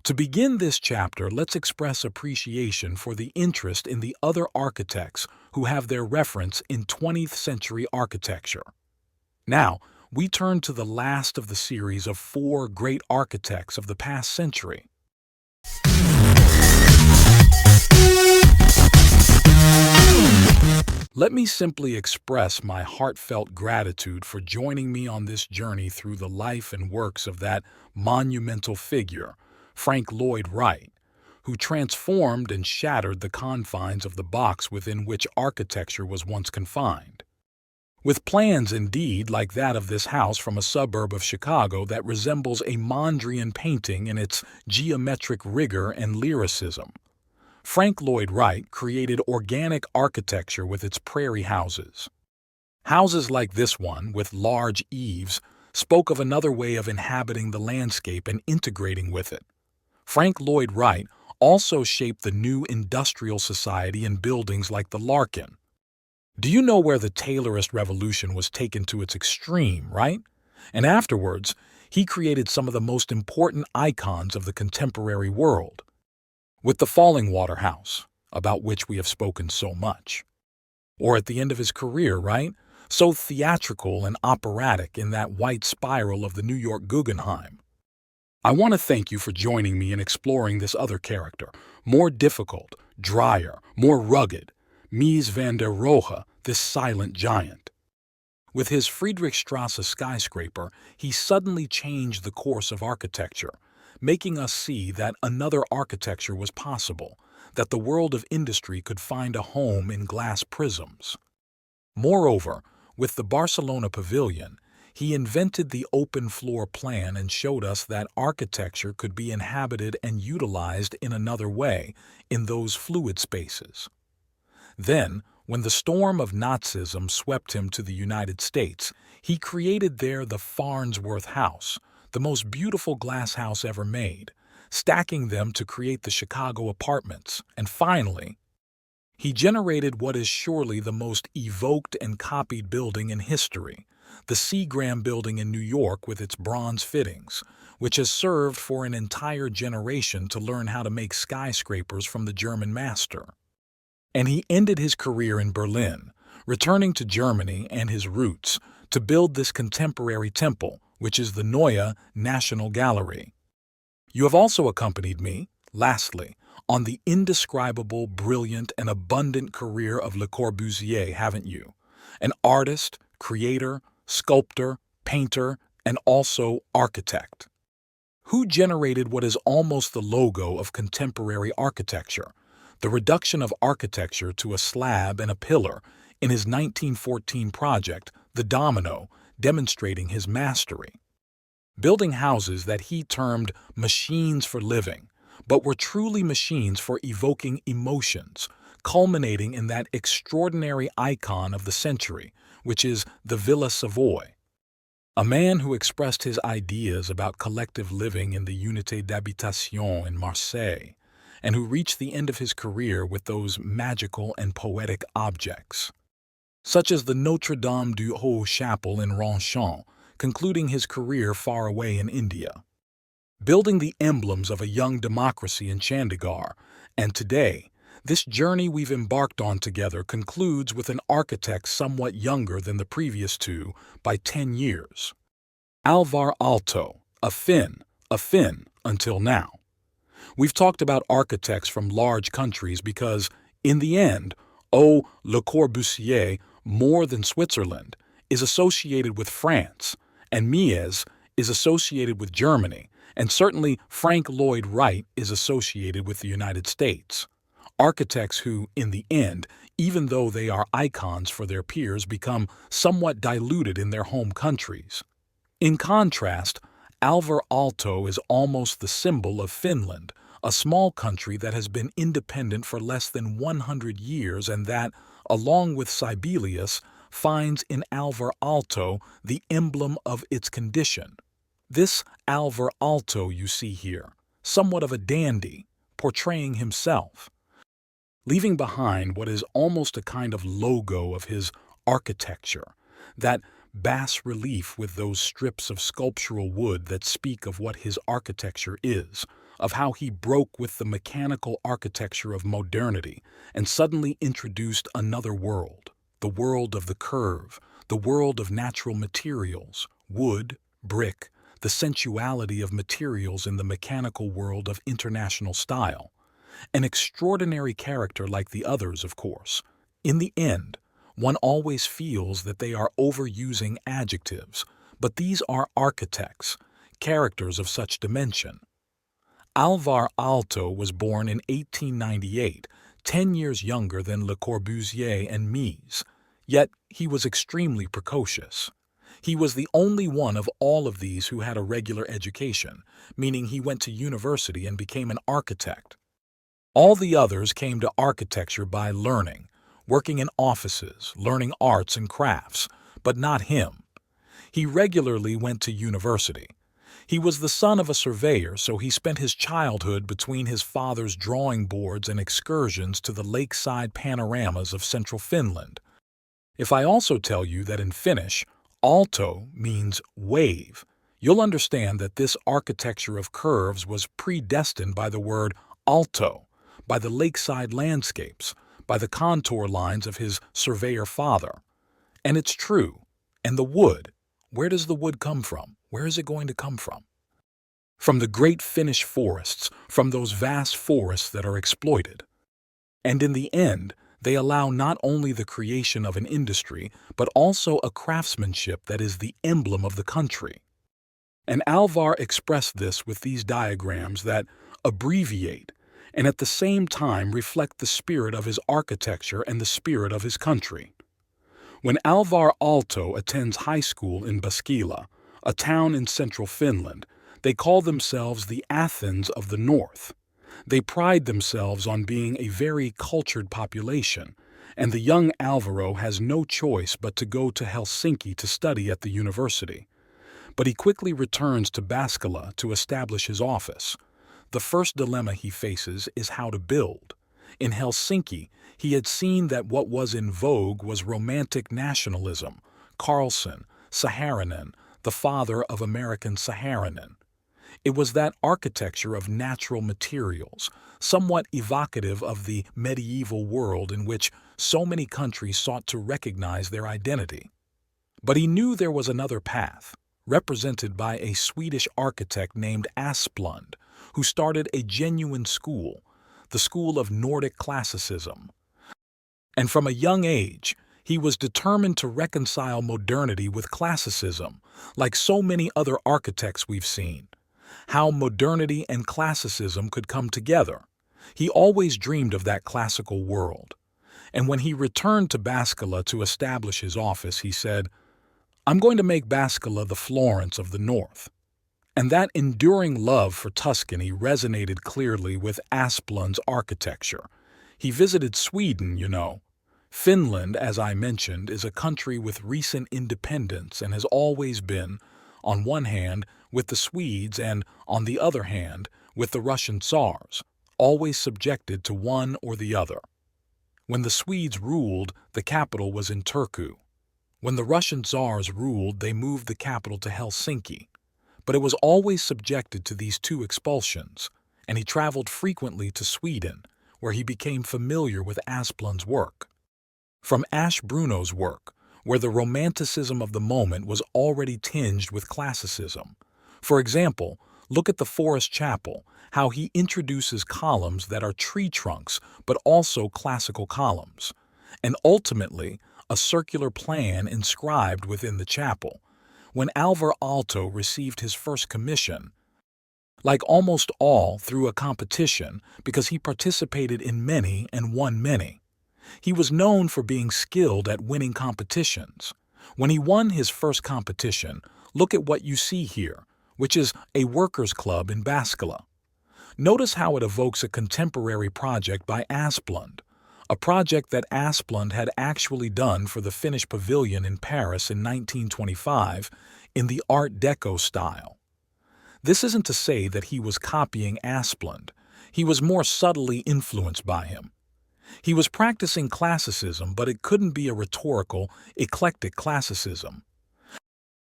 To begin this chapter, let's express appreciation for the interest in the other architects who have their reference in 20th century architecture. Now, we turn to the last of the series of 4 great architects of the past century. Let me simply express my heartfelt gratitude for joining me on this journey through the life and works of that monumental figure, Frank Lloyd Wright, who transformed and shattered the confines of the box within which architecture was once confined. With plans indeed like that of this house from a suburb of Chicago that resembles a Mondrian painting in its geometric rigor and lyricism, Frank Lloyd Wright created organic architecture with its prairie houses. Houses like this one, with large eaves, spoke of another way of inhabiting the landscape and integrating with it. Frank Lloyd Wright also shaped the new industrial society in buildings like the Larkin. Do you know where the Taylorist revolution was taken to its extreme, right? And afterwards, he created some of the most important icons of the contemporary world. With the Fallingwater House, about which we have spoken so much. Or at the end of his career, right? So theatrical and operatic in that white spiral of the New York Guggenheim. I want to thank you for joining me in exploring this other character, more difficult, drier, more rugged, Mies van der Rohe, this silent giant. With his Friedrichstrasse skyscraper, he suddenly changed the course of architecture, making us see that another architecture was possible, that the world of industry could find a home in glass prisms. Moreover, with the Barcelona Pavilion, he invented the open floor plan and showed us that architecture could be inhabited and utilized in another way, in those fluid spaces. Then, when the storm of Nazism swept him to the United States, he created there the Farnsworth House, the most beautiful glass house ever made, stacking them to create the Chicago apartments. And finally, he generated what is surely the most evoked and copied building in history, the Seagram building in New York with its bronze fittings, which has served for an entire generation to learn how to make skyscrapers from the German master. And he ended his career in Berlin, returning to Germany and his roots to build this contemporary temple, which is the Neue National Gallery. You have also accompanied me, lastly, on the indescribable, brilliant, and abundant career of Le Corbusier, haven't you? An artist, creator, sculptor, painter, and also architect. Who generated what is almost the logo of contemporary architecture, the reduction of architecture to a slab and a pillar in his 1914 project, The Domino, demonstrating his mastery. Building houses that he termed machines for living, but were truly machines for evoking emotions, culminating in that extraordinary icon of the century, which is the Villa Savoy. A man who expressed his ideas about collective living in the Unité d'Habitation in Marseille, and who reached the end of his career with those magical and poetic objects, such as the Notre Dame du Haut Chapel in Ronchamp, concluding his career far away in India. Building the emblems of a young democracy in Chandigarh, and today, this journey we've embarked on together concludes with an architect somewhat younger than the previous two by 10 years. Álvar Aalto, a Finn until now. We've talked about architects from large countries because, in the end, Le Corbusier, more than Switzerland, is associated with France, and Mies is associated with Germany, and certainly Frank Lloyd Wright is associated with the United States. Architects who, in the end, even though they are icons for their peers, become somewhat diluted in their home countries. In contrast, Alvar Aalto is almost the symbol of Finland, a small country that has been independent for less than 100 years and that, along with Sibelius, finds in Álvar Aalto the emblem of its condition. This Álvar Aalto you see here, somewhat of a dandy, portraying himself, leaving behind what is almost a kind of logo of his architecture, that bas-relief with those strips of sculptural wood that speak of what his architecture is, of how he broke with the mechanical architecture of modernity and suddenly introduced another world, the world of the curve, the world of natural materials, wood, brick, the sensuality of materials in the mechanical world of international style. An extraordinary character like the others, of course. In the end, one always feels that they are overusing adjectives, but these are architects, characters of such dimension. Alvar Aalto was born in 1898, 10 years younger than Le Corbusier and Mies, yet he was extremely precocious. He was the only one of all of these who had a regular education, meaning he went to university and became an architect. All the others came to architecture by learning, working in offices, learning arts and crafts, but not him. He regularly went to university. He was the son of a surveyor, so he spent his childhood between his father's drawing boards and excursions to the lakeside panoramas of central Finland. If I also tell you that in Finnish, Aalto means wave, you'll understand that this architecture of curves was predestined by the word Aalto, by the lakeside landscapes, by the contour lines of his surveyor father. And it's true. And the wood, where does the wood come from? Where is it going to come from? From the great Finnish forests, from those vast forests that are exploited. And in the end, they allow not only the creation of an industry, but also a craftsmanship that is the emblem of the country. And Alvar expressed this with these diagrams that abbreviate and at the same time reflect the spirit of his architecture and the spirit of his country. When Alvar Aalto attends high school in Baskela, a town in central Finland, they call themselves the Athens of the North. They pride themselves on being a very cultured population, and the young Alvaro has no choice but to go to Helsinki to study at the university. But he quickly returns to Baskela to establish his office. The first dilemma he faces is how to build. In Helsinki, he had seen that what was in vogue was romantic nationalism, Carlsen, Saarinen, the father of American Saarinen. It was that architecture of natural materials, somewhat evocative of the medieval world in which so many countries sought to recognize their identity. But he knew there was another path, represented by a Swedish architect named Asplund, who started a genuine school, the school of Nordic classicism. And from a young age, he was determined to reconcile modernity with classicism, like so many other architects we've seen. How modernity and classicism could come together. He always dreamed of that classical world. And when he returned to Baskela to establish his office, he said, "I'm going to make Baskela the Florence of the North." And that enduring love for Tuscany resonated clearly with Asplund's architecture. He visited Sweden, you know. Finland, as I mentioned, is a country with recent independence and has always been, on one hand, with the Swedes and, on the other hand, with the Russian Tsars, always subjected to one or the other. When the Swedes ruled, the capital was in Turku. When the Russian Tsars ruled, they moved the capital to Helsinki. But it was always subjected to these two expulsions, and he traveled frequently to Sweden, where he became familiar with Asplund's work. From Ash Bruno's work, where the romanticism of the moment was already tinged with classicism. For example, look at the Forest Chapel, how he introduces columns that are tree trunks but also classical columns, and ultimately a circular plan inscribed within the chapel. When Alvar Aalto received his first commission, like almost all through a competition because he participated in many and won many. He was known for being skilled at winning competitions. When he won his first competition, look at what you see here, which is a workers' club in Baskela. Notice how it evokes a contemporary project by Asplund, a project that Asplund had actually done for the Finnish Pavilion in Paris in 1925 in the Art Deco style. This isn't to say that he was copying Asplund. He was more subtly influenced by him. He was practicing classicism, but it couldn't be a rhetorical, eclectic classicism.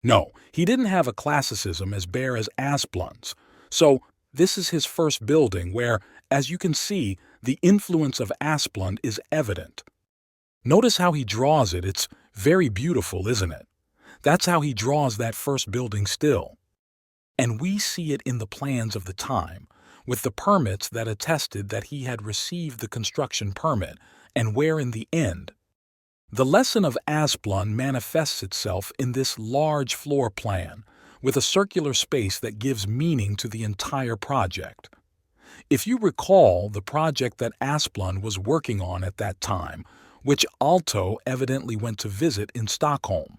No, he didn't have a classicism as bare as Asplund's. So, This is his first building where, as you can see, the influence of Asplund is evident. Notice how he draws it. It's very beautiful, isn't it? That's how he draws that first building still. And we see it in the plans of the time, with the permits that attested that he had received the construction permit, and where in the end, the lesson of Asplund manifests itself in this large floor plan, with a circular space that gives meaning to the entire project. If you recall the project that Asplund was working on at that time, which Aalto evidently went to visit in Stockholm.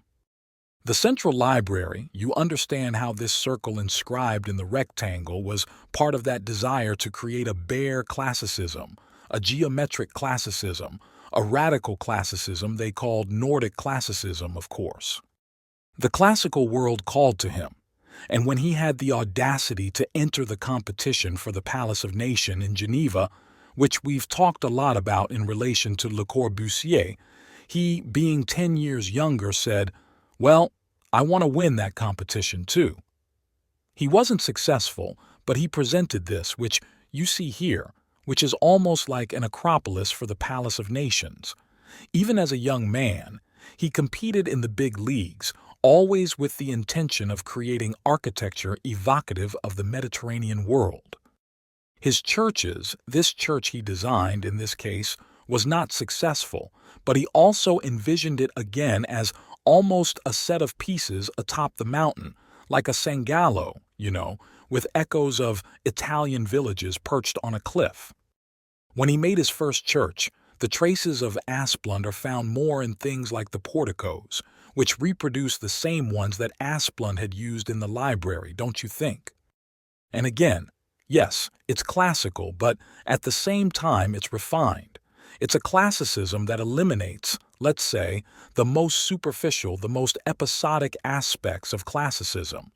The central library, you understand how this circle inscribed in the rectangle was part of that desire to create a bare classicism, a geometric classicism, a radical classicism they called Nordic classicism, of course. The classical world called to him, and when he had the audacity to enter the competition for the Palace of Nation in Geneva, which we've talked a lot about in relation to Le Corbusier, he, being 10 years younger, said, "Well, I want to win that competition too." He wasn't successful, but he presented this, which you see here, which is almost like an Acropolis for the Palace of Nations. Even as a young man, he competed in the big leagues, always with the intention of creating architecture evocative of the Mediterranean world. His churches, this church he designed in this case, was not successful, but he also envisioned it again as almost a set of pieces atop the mountain, like a sangalo, with echoes of Italian villages perched on a cliff. When he made his first church, the traces of Asplund are found more in things like the porticos, which reproduce the same ones that Asplund had used in the library, don't you think? And again, yes, it's classical, but at the same time it's refined. It's a classicism that eliminates, let's say, the most superficial, the most episodic aspects of classicism.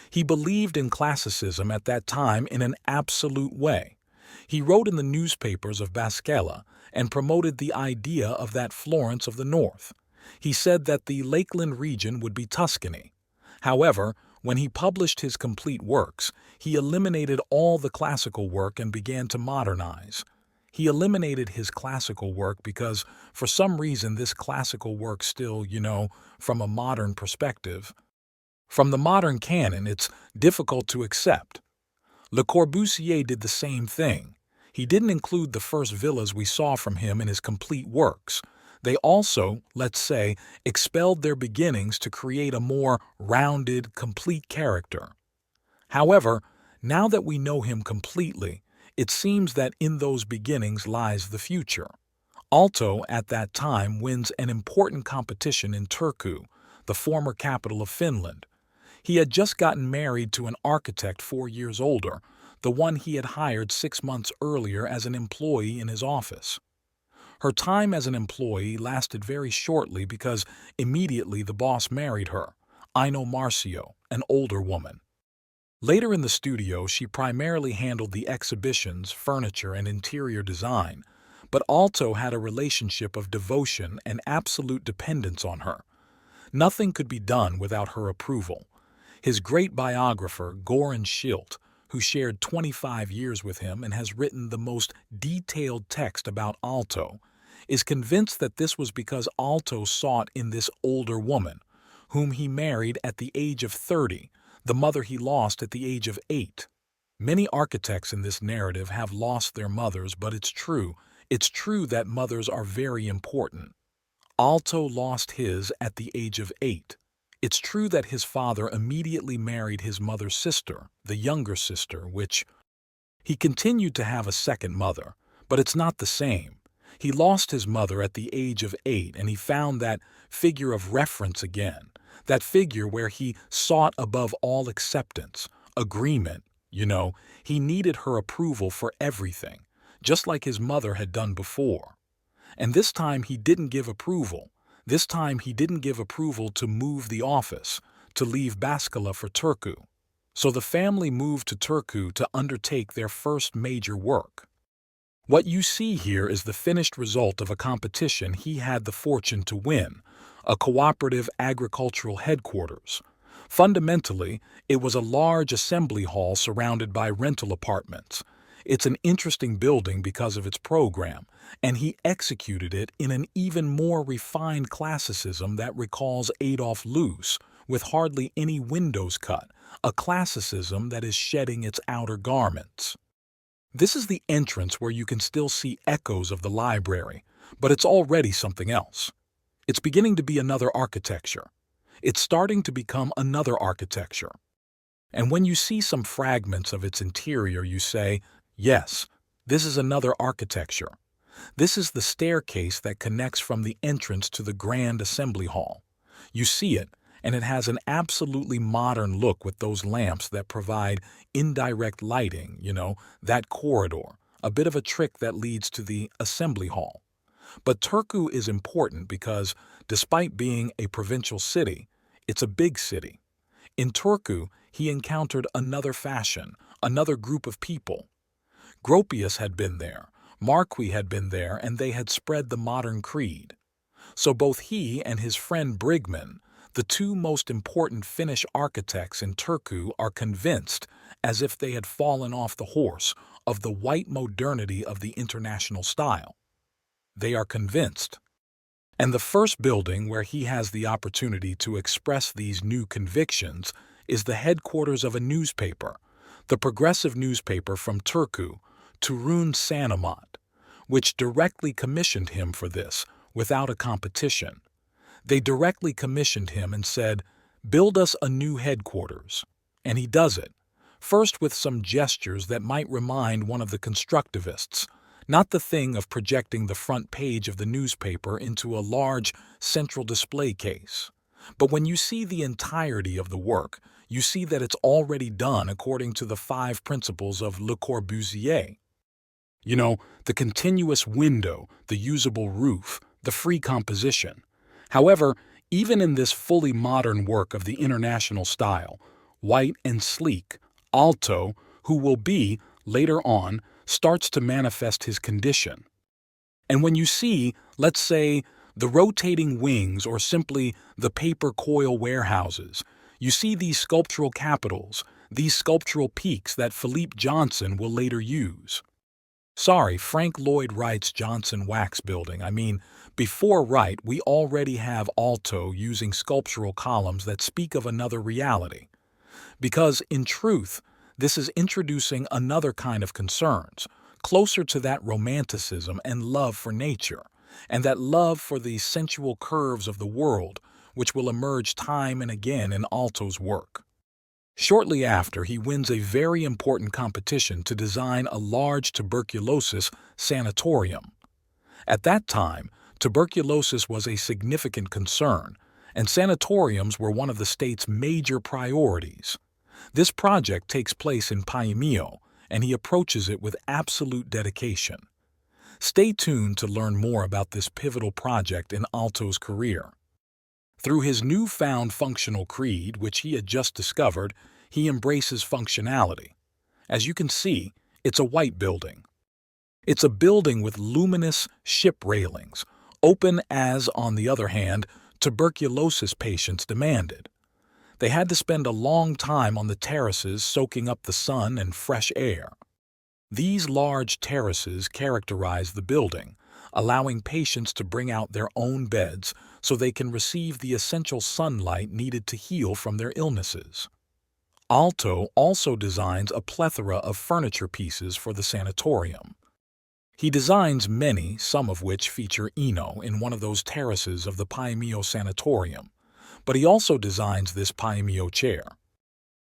He believed in classicism at that time in an absolute way. He wrote in the newspapers of Baskela and promoted the idea of that Florence of the North. He said that the Lakeland region would be Tuscany. However, when he published his complete works, he eliminated all the classical work and began to modernize. He eliminated his classical work because, for some reason, this classical work still, from a modern perspective, from the modern canon, it's difficult to accept. Le Corbusier did the same thing. He didn't include the first villas we saw from him in his complete works. They also, let's say, expelled their beginnings to create a more rounded, complete character. However, now that we know him completely, it seems that in those beginnings lies the future. Aalto, at that time, wins an important competition in Turku, the former capital of Finland. He had just gotten married to an architect 4 years older, the one he had hired 6 months earlier as an employee in his office. Her time as an employee lasted very shortly because immediately the boss married her, Aino Marcio, an older woman. Later in the studio, she primarily handled the exhibitions, furniture, and interior design, but Aalto had a relationship of devotion and absolute dependence on her. Nothing could be done without her approval. His great biographer, Goran Schilt, who shared 25 years with him and has written the most detailed text about Aalto, is convinced that this was because Aalto sought in this older woman, whom he married at the age of 30, the mother he lost at the age of 8. Many architects in this narrative have lost their mothers, but it's true that mothers are very important. Aalto lost his at the age of 8. It's true that his father immediately married his mother's sister, the younger sister, which he continued to have a second mother, but it's not the same. He lost his mother at the age of 8, and he found that figure of reference again, that figure where he sought above all acceptance, agreement. He needed her approval for everything, just like his mother had done before. And this time he didn't give approval. This time he didn't give approval to move the office, to leave Baskela for Turku. So the family moved to Turku to undertake their first major work. What you see here is the finished result of a competition he had the fortune to win, a cooperative agricultural headquarters. Fundamentally, it was a large assembly hall surrounded by rental apartments. It's an interesting building because of its program, and he executed it in an even more refined classicism that recalls Adolf Loos, with hardly any windows cut, a classicism that is shedding its outer garments. This is the entrance where you can still see echoes of the library, but it's already something else. It's beginning to be another architecture. It's starting to become another architecture. And when you see some fragments of its interior, you say, yes, this is another architecture. This is the staircase that connects from the entrance to the Grand Assembly Hall. You see it, and it has an absolutely modern look with those lamps that provide indirect lighting, that corridor, a bit of a trick that leads to the Assembly Hall. But Turku is important because, despite being a provincial city, it's a big city. In Turku, he encountered another fashion, another group of people. Gropius had been there, Marquis had been there, and they had spread the modern creed. So both he and his friend Brigman, the two most important Finnish architects in Turku, are convinced, as if they had fallen off the horse, of the white modernity of the international style. They are convinced. And the first building where he has the opportunity to express these new convictions is the headquarters of a newspaper, the progressive newspaper from Turku, Turun Sanomat, which directly commissioned him for this, without a competition. They directly commissioned him and said, build us a new headquarters. And he does it, first with some gestures that might remind one of the constructivists, not the thing of projecting the front page of the newspaper into a large central display case. But when you see the entirety of the work, you see that it's already done according to the 5 principles of Le Corbusier. The continuous window, the usable roof, the free composition. However, even in this fully modern work of the international style, white and sleek, Aalto, who will be, later on, starts to manifest his condition. And when you see, let's say, the rotating wings or simply the paper coil warehouses, you see these sculptural capitals, these sculptural peaks that Philippe Johnson will later use. Sorry, Frank Lloyd Wright's Johnson Wax Building. Before Wright, we already have Aalto using sculptural columns that speak of another reality. Because, in truth, this is introducing another kind of concerns, closer to that romanticism and love for nature, and that love for the sensual curves of the world, which will emerge time and again in Aalto's work. Shortly after, he wins a very important competition to design a large tuberculosis sanatorium. At that time, tuberculosis was a significant concern, and sanatoriums were one of the state's major priorities. This project takes place in Paimio, and he approaches it with absolute dedication. Stay tuned to learn more about this pivotal project in Aalto's career. Through his newfound functional creed, which he had just discovered, he embraces functionality. As you can see, it's a white building. It's a building with luminous ship railings, open as, on the other hand, tuberculosis patients demanded. They had to spend a long time on the terraces soaking up the sun and fresh air. These large terraces characterize the building, allowing patients to bring out their own beds so they can receive the essential sunlight needed to heal from their illnesses. Aalto also designs a plethora of furniture pieces for the sanatorium. He designs many, some of which feature Eno in one of those terraces of the Paimio Sanatorium, but he also designs this Paimio chair.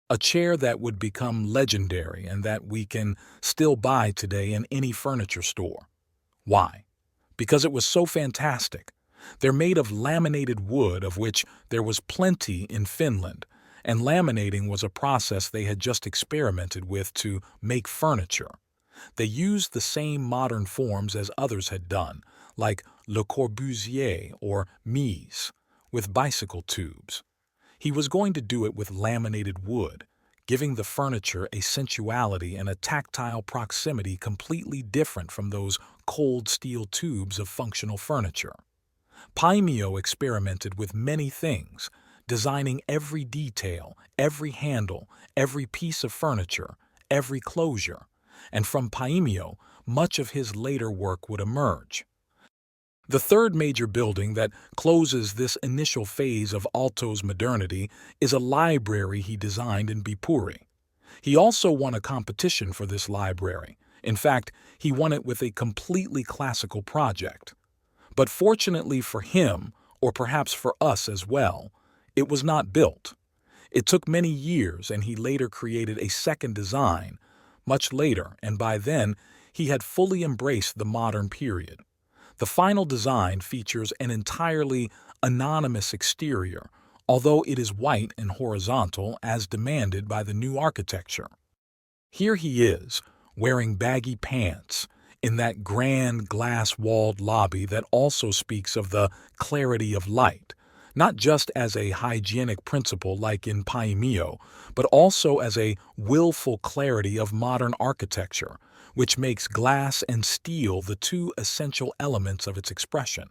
A chair that would become legendary and that we can still buy today in any furniture store. Why? Because it was so fantastic. They're made of laminated wood, of which there was plenty in Finland, and laminating was a process they had just experimented with to make furniture. They used the same modern forms as others had done, like Le Corbusier or Mies, with bicycle tubes. He was going to do it with laminated wood, giving the furniture a sensuality and a tactile proximity completely different from those cold steel tubes of functional furniture. Paimio experimented with many things, designing every detail, every handle, every piece of furniture, every closure. And from Paimio, much of his later work would emerge. The third major building that closes this initial phase of Aalto's modernity is a library he designed in Bipuri. He also won a competition for this library. In fact, he won it with a completely classical project. But fortunately for him, or perhaps for us as well, it was not built. It took many years, and he later created a second design, much later, and by then he had fully embraced the modern period. The final design features an entirely anonymous exterior, although it is white and horizontal as demanded by the new architecture. Here he is, wearing baggy pants, in that grand glass-walled lobby that also speaks of the clarity of light, not just as a hygienic principle like in Paimio, but also as a willful clarity of modern architecture, which makes glass and steel the two essential elements of its expression.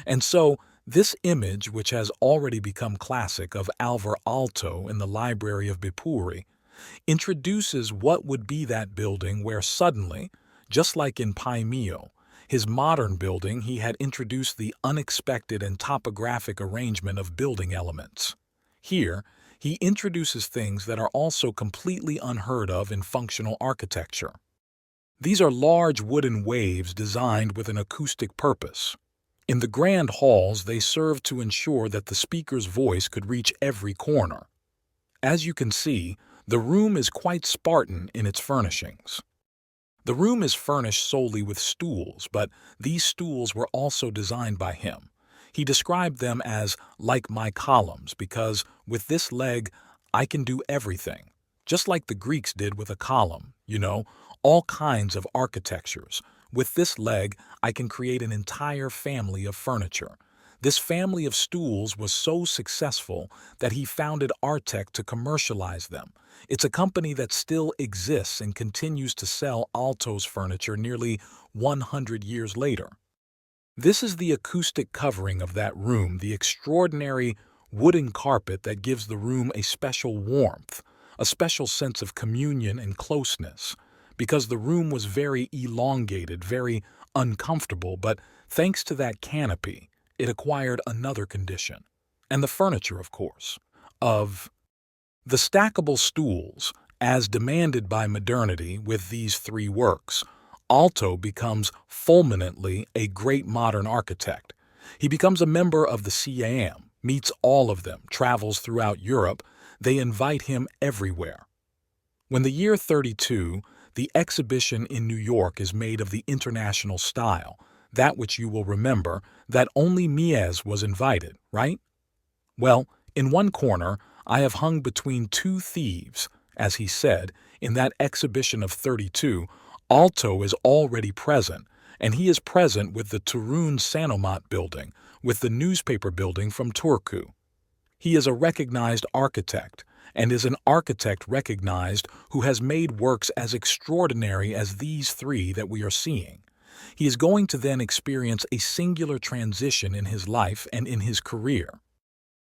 And so, this image, which has already become classic, of Álvar Aalto in the library of Bipuri, introduces what would be that building where suddenly, just like in Paimio, his modern building, he had introduced the unexpected and topographic arrangement of building elements. Here, he introduces things that are also completely unheard of in functional architecture. These are large wooden waves designed with an acoustic purpose. In the grand halls, they serve to ensure that the speaker's voice could reach every corner. As you can see, the room is quite Spartan in its furnishings. The room is furnished solely with stools, but these stools were also designed by him. He described them as like my columns because with this leg, I can do everything. Just like the Greeks did with a column, all kinds of architectures. With this leg, I can create an entire family of furniture. This family of stools was so successful that he founded Artec to commercialize them. It's a company that still exists and continues to sell Aalto's furniture nearly 100 years later. This is the acoustic covering of that room, the extraordinary wooden carpet that gives the room a special warmth, a special sense of communion and closeness, because the room was very elongated, very uncomfortable, but thanks to that canopy, it acquired another condition. And the furniture, of course, of the stackable stools, as demanded by modernity with these three works. Aalto becomes fulminantly a great modern architect. He becomes a member of the CAM, meets all of them, travels throughout Europe. They invite him everywhere. When the year 32, the exhibition in New York is made of the international style, that which you will remember, that only Mies was invited, right? Well, in one corner, I have hung between two thieves, as he said, in that exhibition of 32, Aalto is already present, and he is present with the Turun Sanomat building, with the newspaper building from Turku. He is a recognized architect, and is an architect recognized who has made works as extraordinary as these three that we are seeing. He is going to then experience a singular transition in his life and in his career.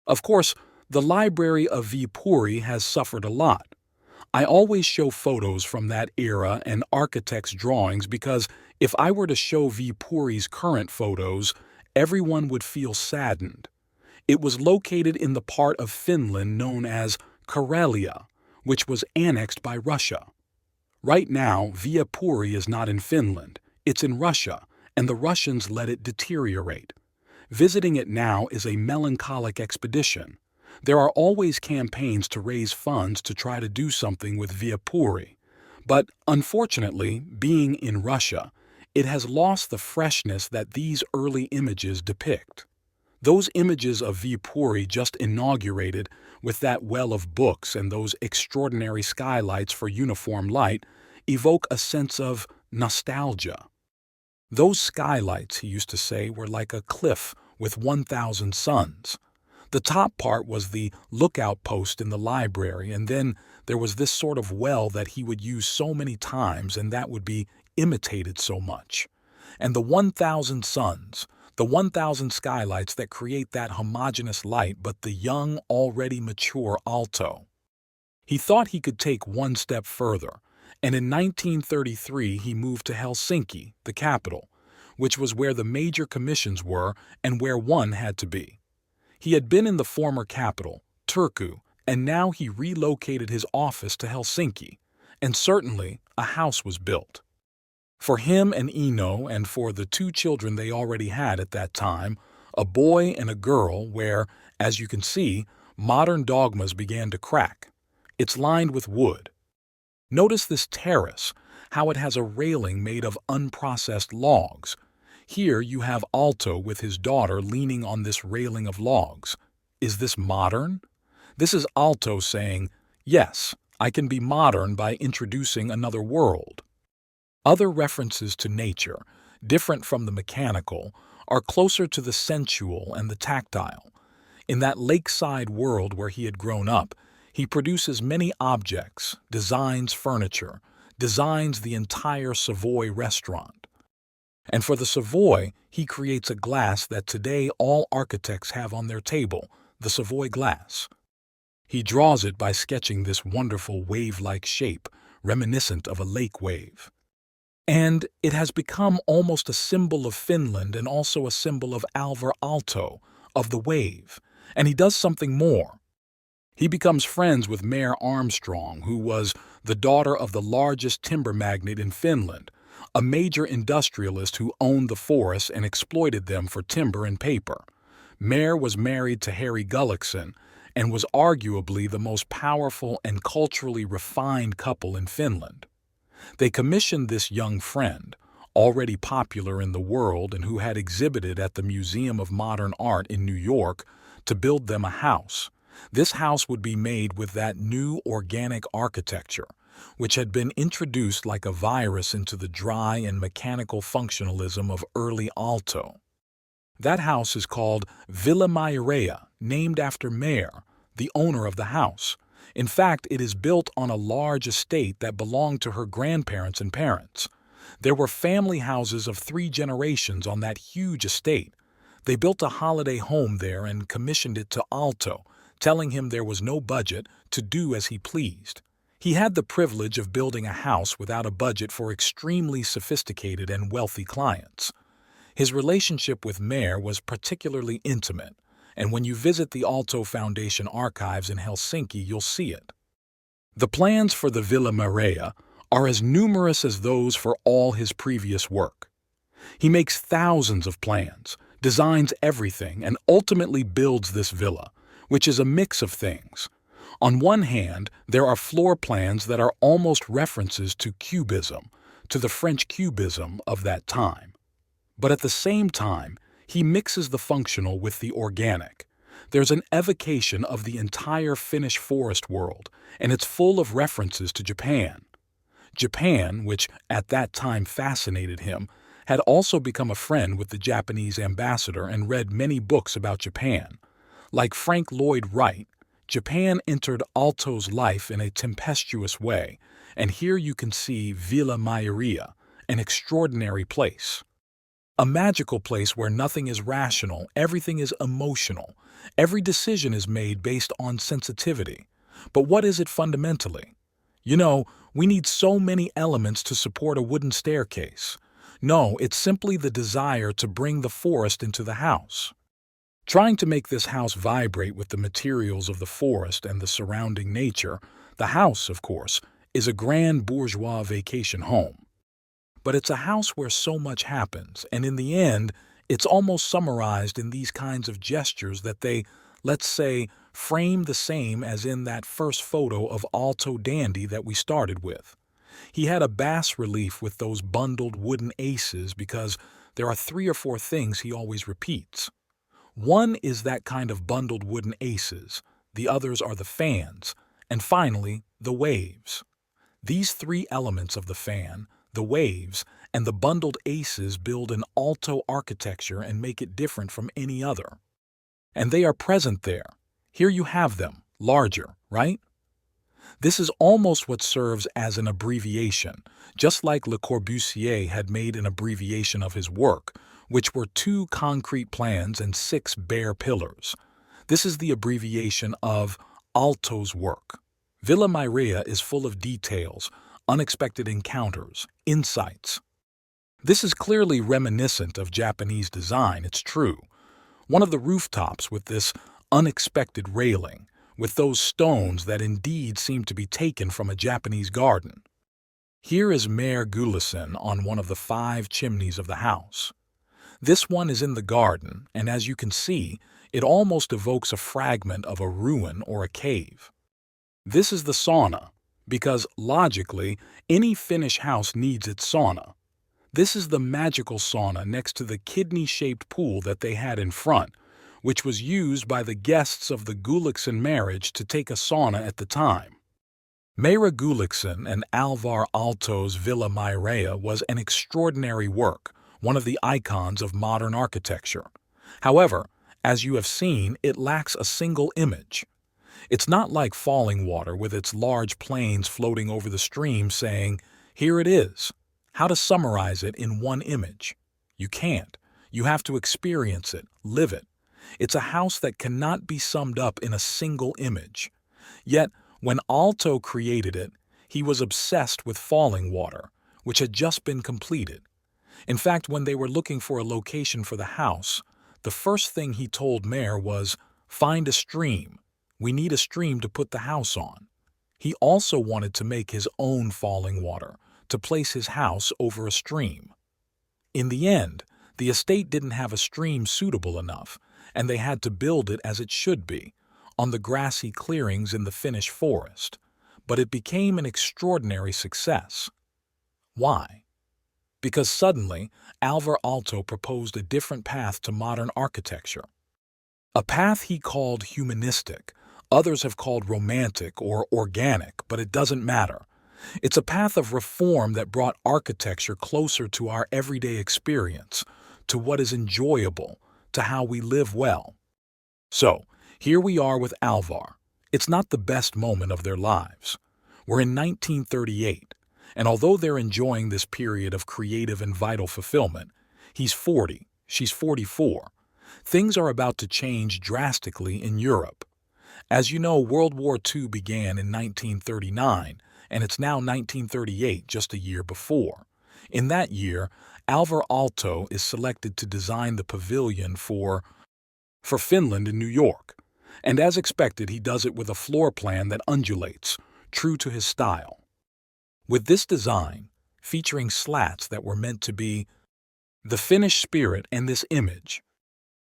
Of course, the library of Bipuri has suffered a lot. I always show photos from that era and architects' drawings because if I were to show Bipuri's current photos, everyone would feel saddened. It was located in the part of Finland known as Karelia, which was annexed by Russia. Right now, Viipuri is not in Finland, it's in Russia, and the Russians let it deteriorate. Visiting it now is a melancholic expedition. There are always campaigns to raise funds to try to do something with Viipuri, but unfortunately, being in Russia, it has lost the freshness that these early images depict. Those images of Bipuri just inaugurated with that well of books and those extraordinary skylights for uniform light evoke a sense of nostalgia. Those skylights, he used to say, were like a cliff with 1,000 suns. The top part was the lookout post in the library, and then there was this sort of well that he would use so many times and that would be imitated so much. And the 1,000 suns, The 1,000 skylights that create that homogeneous light, but the young, already mature Aalto. He thought he could take one step further, and in 1933 he moved to Helsinki, the capital, which was where the major commissions were and where one had to be. He had been in the former capital, Turku, and now he relocated his office to Helsinki, and certainly a house was built. For him and Ino, and for the two children they already had at that time, a boy and a girl where, as you can see, modern dogmas began to crack. It's lined with wood. Notice this terrace, how it has a railing made of unprocessed logs. Here you have Aalto with his daughter leaning on this railing of logs. Is this modern? This is Aalto saying, yes, I can be modern by introducing another world. Other references to nature, different from the mechanical, are closer to the sensual and the tactile. In that lakeside world where he had grown up, he produces many objects, designs furniture, designs the entire Savoy restaurant. And for the Savoy, he creates a glass that today all architects have on their table, the Savoy glass. He draws it by sketching this wonderful wave-like shape, reminiscent of a lake wave. And it has become almost a symbol of Finland and also a symbol of Alvar Aalto, of the wave. And he does something more. He becomes friends with Mairea Armstrong, who was the daughter of the largest timber magnate in Finland, a major industrialist who owned the forests and exploited them for timber and paper. Mairea was married to Harry Gulliksen and was arguably the most powerful and culturally refined couple in Finland. They commissioned this young friend, already popular in the world and who had exhibited at the Museum of Modern Art in New York, to build them a house. This house would be made with that new organic architecture, which had been introduced like a virus into the dry and mechanical functionalism of early Aalto. That house is called Villa Mairea, named after Mairea, the owner of the house. In fact, it is built on a large estate that belonged to her grandparents and parents. There were family houses of 3 generations on that huge estate. They built a holiday home there and commissioned it to Aalto, telling him there was no budget to do as he pleased. He had the privilege of building a house without a budget for extremely sophisticated and wealthy clients. His relationship with Mairea was particularly intimate, and when you visit the Aalto Foundation archives in Helsinki, you'll see it. The plans for the Villa Mairea are as numerous as those for all his previous work. He makes thousands of plans, designs everything, and ultimately builds this villa, which is a mix of things. On one hand, there are floor plans that are almost references to Cubism, to the French Cubism of that time. But at the same time, he mixes the functional with the organic. There's an evocation of the entire Finnish forest world, and it's full of references to Japan. Japan, which at that time fascinated him, had also become a friend with the Japanese ambassador and read many books about Japan. Like Frank Lloyd Wright, Japan entered Aalto's life in a tempestuous way, and here you can see Villa Mairea, an extraordinary place. A magical place where nothing is rational, everything is emotional. Every decision is made based on sensitivity. But what is it fundamentally? You know, we need so many elements to support a wooden staircase. No, it's simply the desire to bring the forest into the house. Trying to make this house vibrate with the materials of the forest and the surrounding nature, the house, of course, is a grand bourgeois vacation home. But it's a house where so much happens, and in the end, it's almost summarized in these kinds of gestures that they, let's say, frame the same as in that first photo of Aalto Dandy that we started with. He had a bas-relief with those bundled wooden aces because there are 3 or 4 things he always repeats. One is that kind of bundled wooden aces, the others are the fans, and finally, the waves. These 3 elements of the fan, the waves, and the bundled aces build an Aalto architecture and make it different from any other. And they are present there. Here you have them, larger, right? This is almost what serves as an abbreviation, just like Le Corbusier had made an abbreviation of his work, which were 2 concrete plans and 6 bare pillars. This is the abbreviation of Aalto's work. Villa Mairea is full of details, unexpected encounters, insights. This is clearly reminiscent of Japanese design, it's true. One of the rooftops with this unexpected railing, with those stones that indeed seem to be taken from a Japanese garden. Here is Mare Gulesen on one of the 5 chimneys of the house. This one is in the garden, and as you can see, it almost evokes a fragment of a ruin or a cave. This is the sauna, because logically, any Finnish house needs its sauna. This is the magical sauna next to the kidney-shaped pool that they had in front, which was used by the guests of the Gulliksen marriage to take a sauna at the time. Mairea Gulliksen and Alvar Aalto's Villa Mairea was an extraordinary work, one of the icons of modern architecture. However, as you have seen, it lacks a single image. It's not like Falling Water with its large planes floating over the stream saying, "Here it is." How to summarize it in one image? You can't. You have to experience it, live it. It's a house that cannot be summed up in a single image. Yet, when Aalto created it, he was obsessed with Falling Water, which had just been completed. In fact, when they were looking for a location for the house, the first thing he told Mare was, "Find a stream. We need a stream to put the house on." He also wanted to make his own Falling Water, to place his house over a stream. In the end, the estate didn't have a stream suitable enough, and they had to build it as it should be, on the grassy clearings in the Finnish forest. But it became an extraordinary success. Why? Because suddenly, Alvar Aalto proposed a different path to modern architecture. A path he called humanistic. Others have called romantic or organic, but it doesn't matter. It's a path of reform that brought architecture closer to our everyday experience, to what is enjoyable, to how we live well. So, here we are with Alvar. It's not the best moment of their lives. We're in 1938, and although they're enjoying this period of creative and vital fulfillment, he's 40, she's 44. Things are about to change drastically in Europe. As you know, World War II began in 1939, and it's now 1938, just a year before. In that year, Alvar Aalto is selected to design the pavilion for Finland in New York. And as expected, he does it with a floor plan that undulates, true to his style. With this design, featuring slats that were meant to be the Finnish spirit and this image,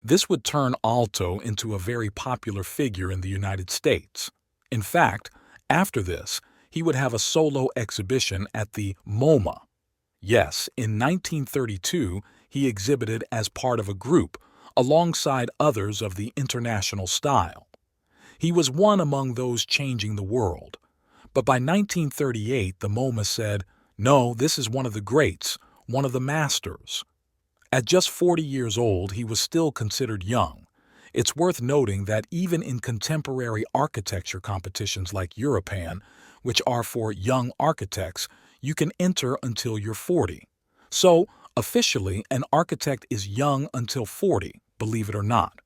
this would turn Aalto into a very popular figure in the United States. In fact, after this, he would have a solo exhibition at the MoMA. Yes, in 1932, he exhibited as part of a group, alongside others of the international style. He was one among those changing the world. But by 1938, the MoMA said, "No, this is one of the greats, one of the masters." At just 40 years old, he was still considered young. It's worth noting that even in contemporary architecture competitions like Europan, which are for young architects, you can enter until you're 40. So, officially, an architect is young until 40, believe it or not.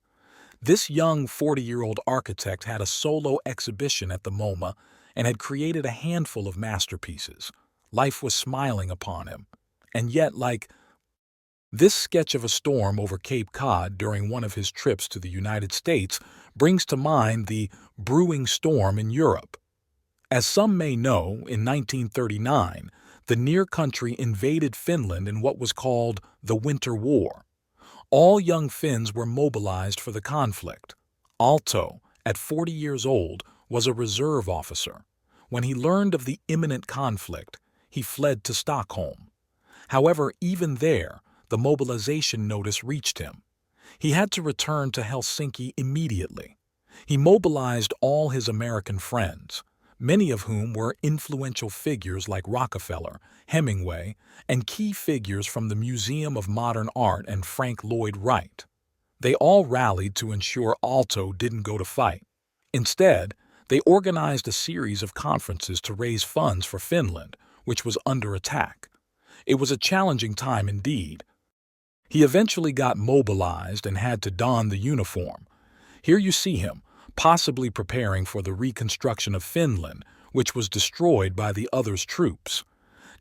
This young 40-year-old architect had a solo exhibition at the MoMA and had created a handful of masterpieces. Life was smiling upon him. And yet, like this sketch of a storm over Cape Cod during one of his trips to the United States brings to mind the brewing storm in Europe. As some may know, in 1939, the near country invaded Finland in what was called the Winter War. All young Finns were mobilized for the conflict. Aalto, at 40 years old, was a reserve officer. When he learned of the imminent conflict, he fled to Stockholm. However, even there, the mobilization notice reached him. He had to return to Helsinki immediately. He mobilized all his American friends, many of whom were influential figures like Rockefeller, Hemingway, and key figures from the Museum of Modern Art and Frank Lloyd Wright. They all rallied to ensure Aalto didn't go to fight. Instead, they organized a series of conferences to raise funds for Finland, which was under attack. It was a challenging time indeed. He eventually got mobilized and had to don the uniform. Here you see him, possibly preparing for the reconstruction of Finland, which was destroyed by the other's troops.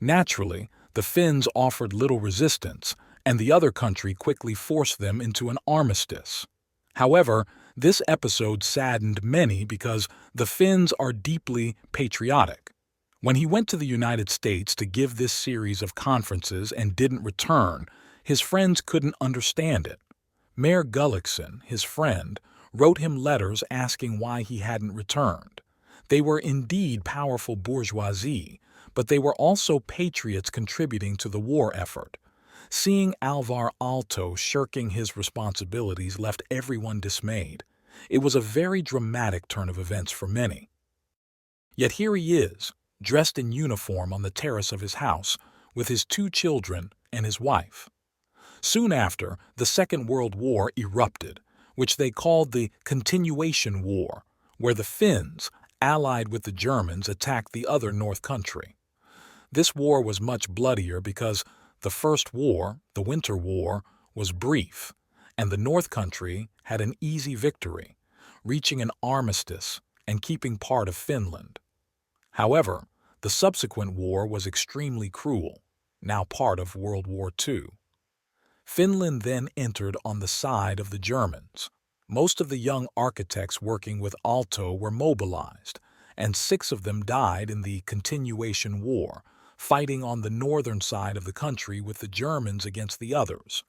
Naturally, the Finns offered little resistance, and the other country quickly forced them into an armistice. However, this episode saddened many because the Finns are deeply patriotic. When he went to the United States to give this series of conferences and didn't return, his friends couldn't understand it. Mayor Gullikson, his friend, wrote him letters asking why he hadn't returned. They were indeed powerful bourgeoisie, but they were also patriots contributing to the war effort. Seeing Alvar Aalto shirking his responsibilities left everyone dismayed. It was a very dramatic turn of events for many. Yet here he is, dressed in uniform on the terrace of his house, with his 2 children and his wife. Soon after, the Second World War erupted, which they called the Continuation War, where the Finns, allied with the Germans, attacked the other North country. This war was much bloodier because the First War, the Winter War, was brief, and the North country had an easy victory, reaching an armistice and keeping part of Finland. However, the subsequent war was extremely cruel, now part of World War II. Finland then entered on the side of the Germans. Most of the young architects working with Aalto were mobilized, and 6 of them died in the Continuation War, fighting on the northern side of the country with the Germans against the others.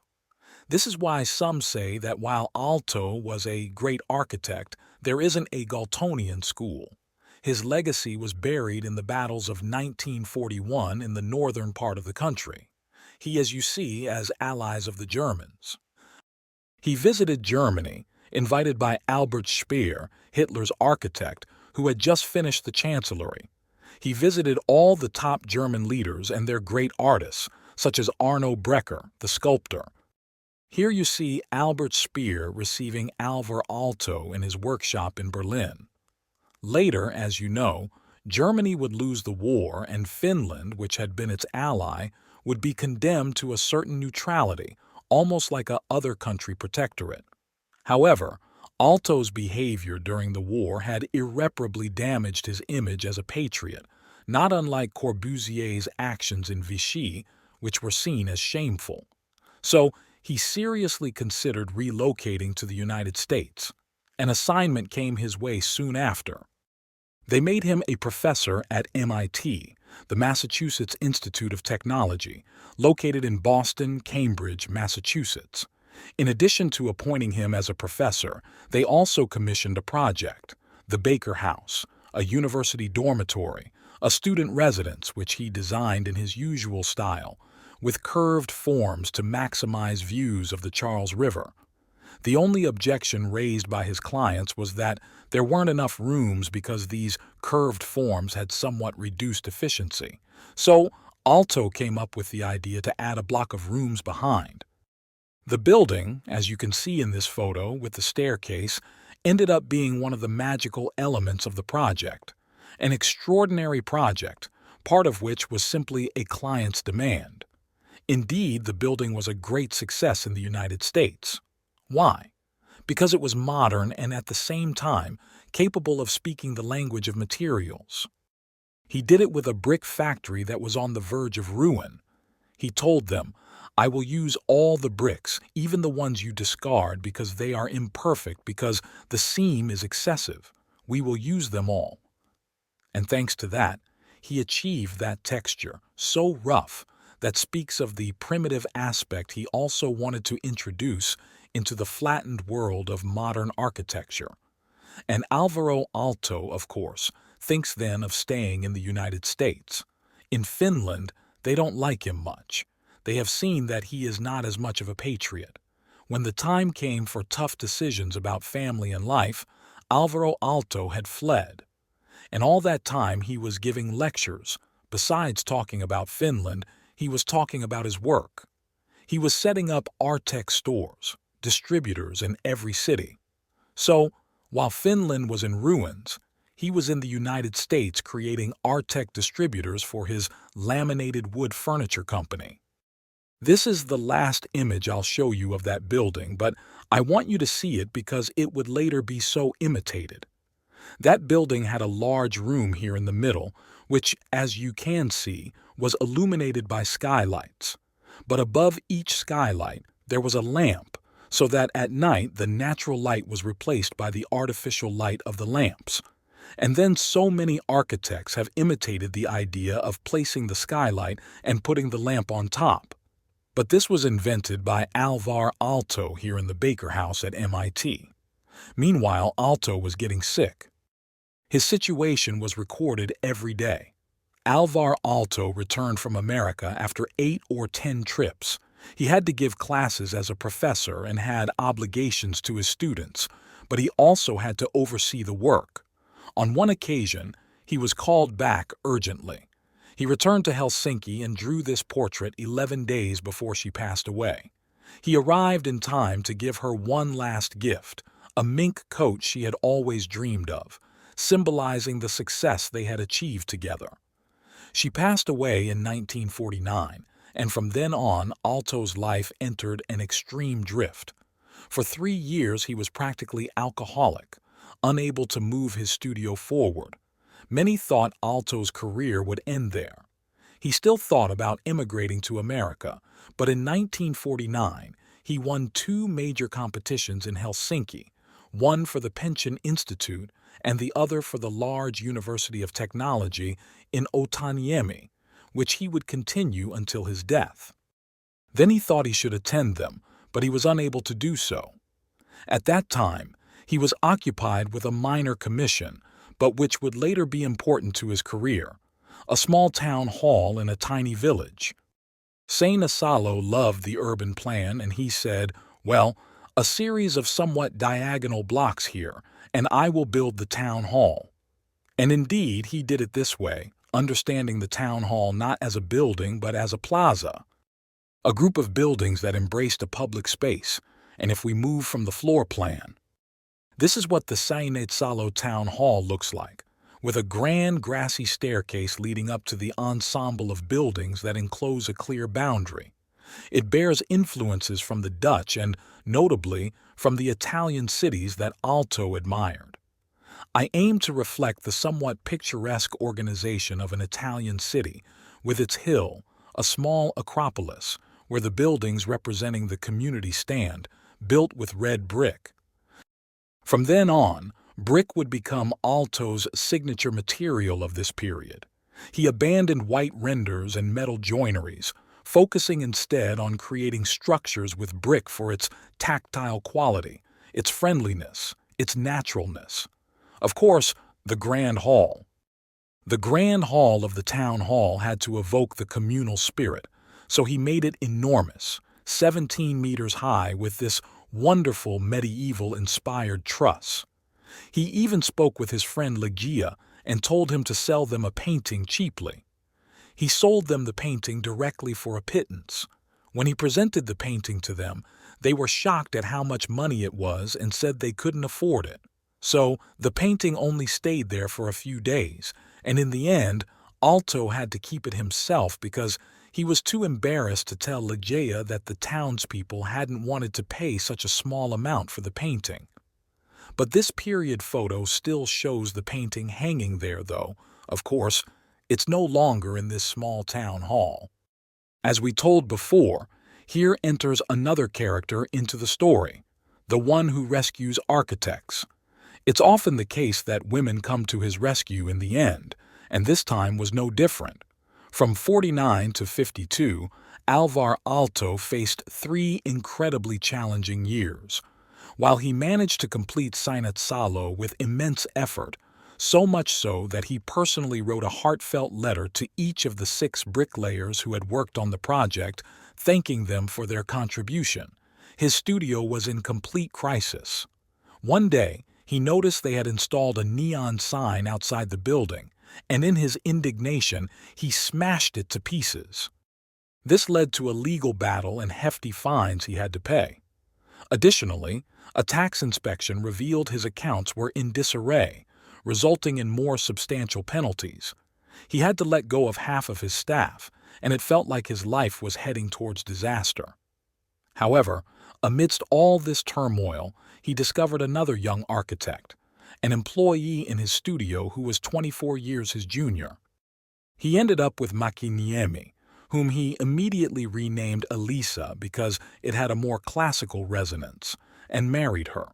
This is why some say that while Aalto was a great architect, there isn't a Galtonian school. His legacy was buried in the battles of 1941 in the northern part of the country. He, as you see, as allies of the Germans. He visited Germany, invited by Albert Speer, Hitler's architect, who had just finished the chancellery. He visited all the top German leaders and their great artists, such as Arno Breker, the sculptor. Here you see Albert Speer receiving Alvar Aalto in his workshop in Berlin. Later, as you know, Germany would lose the war, and Finland, which had been its ally, would be condemned to a certain neutrality, almost like a other country protectorate. However, Aalto's behavior during the war had irreparably damaged his image as a patriot, not unlike Corbusier's actions in Vichy, which were seen as shameful. So, he seriously considered relocating to the United States. An assignment came his way soon after. They made him a professor at MIT, the Massachusetts Institute of Technology, located in Boston, Cambridge, Massachusetts. In addition to appointing him as a professor, they also commissioned a project, the Baker House, a university dormitory, a student residence which he designed in his usual style, with curved forms to maximize views of the Charles River. The only objection raised by his clients was that there weren't enough rooms because these curved forms had somewhat reduced efficiency. So, Aalto came up with the idea to add a block of rooms behind. The building, as you can see in this photo with the staircase, ended up being one of the magical elements of the project. An extraordinary project, part of which was simply a client's demand. Indeed, the building was a great success in the United States. Why? Because it was modern and at the same time capable of speaking the language of materials. He did it with a brick factory that was on the verge of ruin. He told them, "I will use all the bricks, even the ones you discard because they are imperfect, because the seam is excessive. We will use them all." And thanks to that, he achieved that texture, so rough, that speaks of the primitive aspect he also wanted to introduce into the flattened world of modern architecture. And Alvar Aalto, of course, thinks then of staying in the United States. In Finland, they don't like him much. They have seen that he is not as much of a patriot. When the time came for tough decisions about family and life, Alvar Aalto had fled. And all that time he was giving lectures. Besides talking about Finland, he was talking about his work. He was setting up Artec stores, distributors in every city. So, while Finland was in ruins, he was in the United States creating Artec distributors for his laminated wood furniture company. This is the last image I'll show you of that building, but I want you to see it because it would later be so imitated. That building had a large room here in the middle, which, as you can see, was illuminated by skylights. But above each skylight, there was a lamp, so that at night the natural light was replaced by the artificial light of the lamps. And then so many architects have imitated the idea of placing the skylight and putting the lamp on top. But this was invented by Álvar Aalto here in the Baker House at MIT. Meanwhile, Aalto was getting sick. His situation was recorded every day. Álvar Aalto returned from America after 8 or 10 trips. He had to give classes as a professor and had obligations to his students, but he also had to oversee the work. On one occasion, he was called back urgently. He returned to Helsinki and drew this portrait 11 days before she passed away. He arrived in time to give her one last gift, a mink coat she had always dreamed of, symbolizing the success they had achieved together. She passed away in 1949, and from then on, Aalto's life entered an extreme drift. For 3 years, he was practically alcoholic, unable to move his studio forward. Many thought Aalto's career would end there. He still thought about immigrating to America, but in 1949, he won 2 major competitions in Helsinki, one for the Pension Institute and the other for the large University of Technology in Otaniemi, which he would continue until his death. Then he thought he should attend them, but he was unable to do so. At that time, he was occupied with a minor commission, but which would later be important to his career, a small town hall in a tiny village. Saina Salo loved the urban plan, and he said, "Well, a series of somewhat diagonal blocks here, and I will build the town hall." And indeed, he did it this way, understanding the town hall not as a building but as a plaza, a group of buildings that embraced a public space. And if we move from the floor plan, this is what the Saina Salo town hall looks like, with a grand grassy staircase leading up to the ensemble of buildings that enclose a clear boundary. It bears influences from the Dutch and, notably, from the Italian cities that Aalto admired. I aim to reflect the somewhat picturesque organization of an Italian city, with its hill, a small acropolis, where the buildings representing the community stand, built with red brick. From then on, brick would become Aalto's signature material of this period. He abandoned white renders and metal joineries, focusing instead on creating structures with brick for its tactile quality, its friendliness, its naturalness. Of course, the Grand Hall. The Grand Hall of the Town Hall had to evoke the communal spirit, so he made it enormous, 17 meters high, with this wonderful medieval-inspired truss. He even spoke with his friend Ligia and told him to sell them a painting cheaply. He sold them the painting directly for a pittance. When he presented the painting to them, they were shocked at how much money it was and said they couldn't afford it. So the painting only stayed there for a few days, and in the end, Aalto had to keep it himself because he was too embarrassed to tell Ligia that the townspeople hadn't wanted to pay such a small amount for the painting. But this period photo still shows the painting hanging there, though, of course, it's no longer in this small town hall. As we told before, here enters another character into the story, the one who rescues architects. It's often the case that women come to his rescue in the end, and this time was no different. From 49 to 52, Alvar Aalto faced 3 incredibly challenging years. While he managed to complete Saina Salo with immense effort, so much so that he personally wrote a heartfelt letter to each of the 6 bricklayers who had worked on the project, thanking them for their contribution, his studio was in complete crisis. One day, he noticed they had installed a neon sign outside the building, and in his indignation, he smashed it to pieces. This led to a legal battle and hefty fines he had to pay. Additionally, a tax inspection revealed his accounts were in disarray, resulting in more substantial penalties. He had to let go of half of his staff, and it felt like his life was heading towards disaster. However, amidst all this turmoil, he discovered another young architect, an employee in his studio who was 24 years his junior. He ended up with Otaniemi, whom he immediately renamed Elisa because it had a more classical resonance, and married her.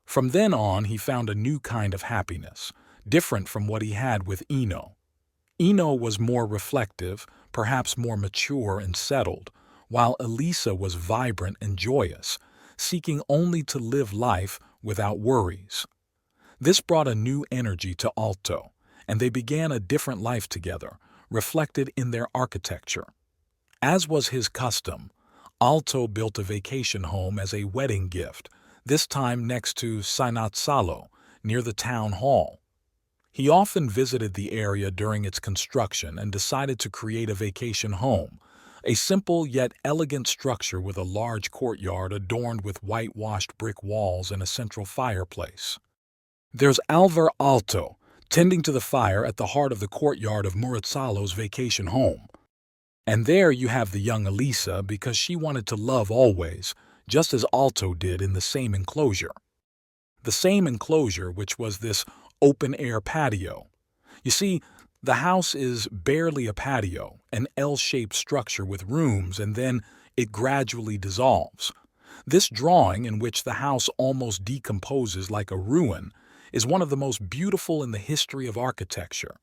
From then on, he found a new kind of happiness, different from what he had with Eno. Eno was more reflective, perhaps more mature and settled, while Elisa was vibrant and joyous, seeking only to live life without worries. This brought a new energy to Aalto, and they began a different life together, reflected in their architecture. As was his custom, Aalto built a vacation home as a wedding gift, this time next to Salo, near the town hall. He often visited the area during its construction and decided to create a vacation home, a simple yet elegant structure with a large courtyard adorned with whitewashed brick walls and a central fireplace. There's Álvar Aalto, tending to the fire at the heart of the courtyard of Salo's vacation home. And there you have the young Elisa because she wanted to love always, just as Aalto did in the same enclosure. The same enclosure which was this open-air patio. You see, the house is barely a patio, an L-shaped structure with rooms, and then it gradually dissolves. This drawing, in which the house almost decomposes like a ruin, is one of the most beautiful in the history of architecture.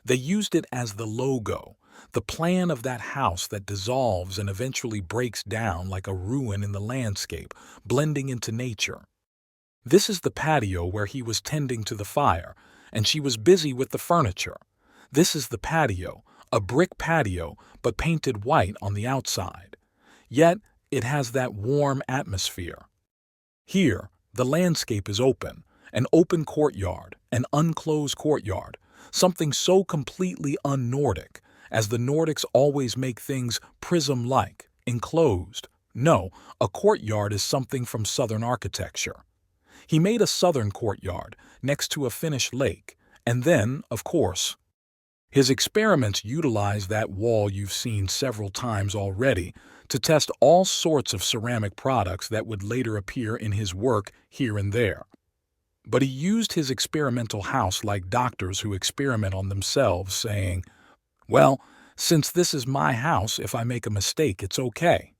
They used it as the logo, the plan of that house that dissolves and eventually breaks down like a ruin in the landscape, blending into nature. This is the patio where he was tending to the fire, and she was busy with the furniture. This is the patio, a brick patio, but painted white on the outside. Yet, it has that warm atmosphere. Here, the landscape is open, an open courtyard, an unclosed courtyard, something so completely un-Nordic, as the Nordics always make things prism-like, enclosed. No, a courtyard is something from southern architecture. He made a southern courtyard next to a Finnish lake, and then, of course, his experiments utilize that wall you've seen several times already to test all sorts of ceramic products that would later appear in his work here and there. But he used his experimental house like doctors who experiment on themselves, saying, "Well, since this is my house, if I make a mistake, it's okay."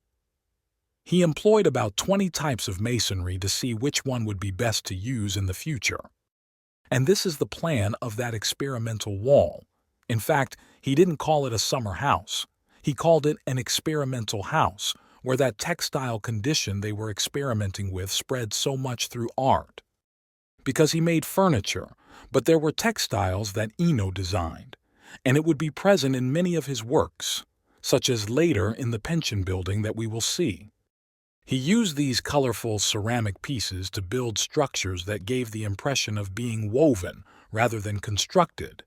He employed about 20 types of masonry to see which one would be best to use in the future. And this is the plan of that experimental wall. In fact, he didn't call it a summer house. He called it an experimental house, where that textile condition they were experimenting with spread so much through art. Because he made furniture, but there were textiles that Eno designed, and it would be present in many of his works, such as later in the pension building that we will see. He used these colorful ceramic pieces to build structures that gave the impression of being woven rather than constructed.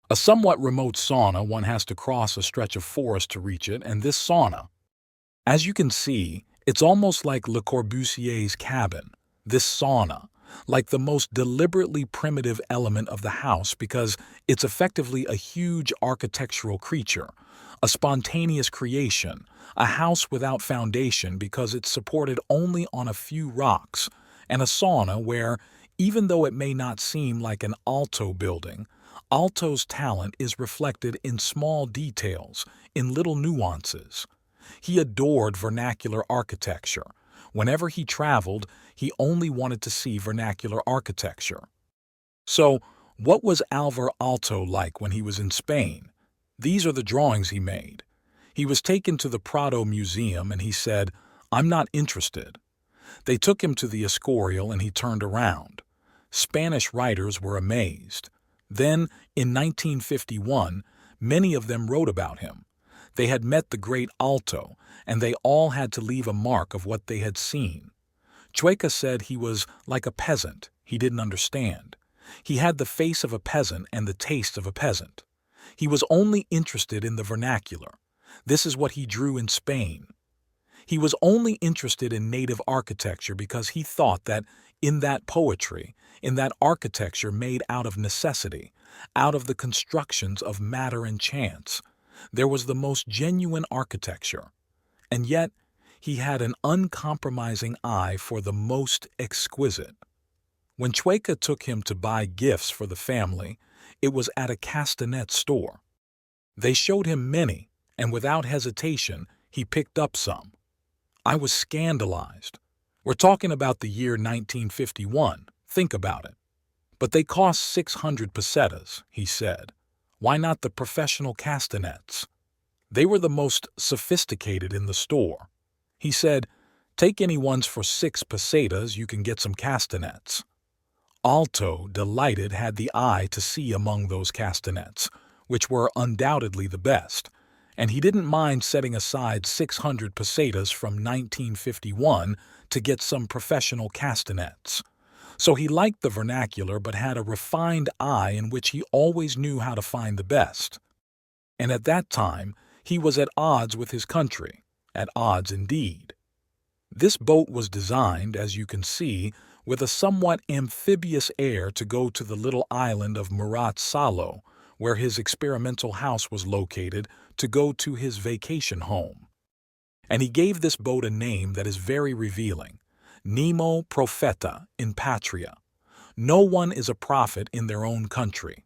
A somewhat remote sauna, one has to cross a stretch of forest to reach it, and this sauna, as you can see, it's almost like Le Corbusier's cabin, this sauna, like the most deliberately primitive element of the house because it's effectively a huge architectural creature, a spontaneous creation, a house without foundation because it's supported only on a few rocks, and a sauna where, even though it may not seem like an Aalto building, Aalto's talent is reflected in small details, in little nuances. He adored vernacular architecture. Whenever he traveled, he only wanted to see vernacular architecture. So, what was Alvar Aalto like when he was in Spain? These are the drawings he made. He was taken to the Prado Museum and he said, "I'm not interested." They took him to the Escorial and he turned around. Spanish writers were amazed. Then, in 1951, many of them wrote about him. They had met the great Aalto, and they all had to leave a mark of what they had seen. Chueca said he was like a peasant. He didn't understand. He had the face of a peasant and the taste of a peasant. He was only interested in the vernacular. This is what he drew in Spain. He was only interested in native architecture because he thought that in that poetry, in that architecture made out of necessity, out of the constructions of matter and chance, there was the most genuine architecture. And yet, he had an uncompromising eye for the most exquisite. When Chueca took him to buy gifts for the family, it was at a castanet store. They showed him many, and without hesitation, he picked up some. I was scandalized. We're talking about the year 1951. Think about it. But they cost 600 pesetas, he said. Why not the professional castanets? They were the most sophisticated in the store. He said, take any ones for 6 pesetas, you can get some castanets. Aalto, delighted, had the eye to see among those castanets, which were undoubtedly the best, and he didn't mind setting aside 600 pesetas from 1951 to get some professional castanets. So he liked the vernacular but had a refined eye in which he always knew how to find the best. And at that time, he was at odds with his country, at odds indeed. This boat was designed, as you can see, with a somewhat amphibious air to go to the little island of Salo, where his experimental house was located, to go to his vacation home. And he gave this boat a name that is very revealing, Nemo Propheta in Patria. No one is a prophet in their own country.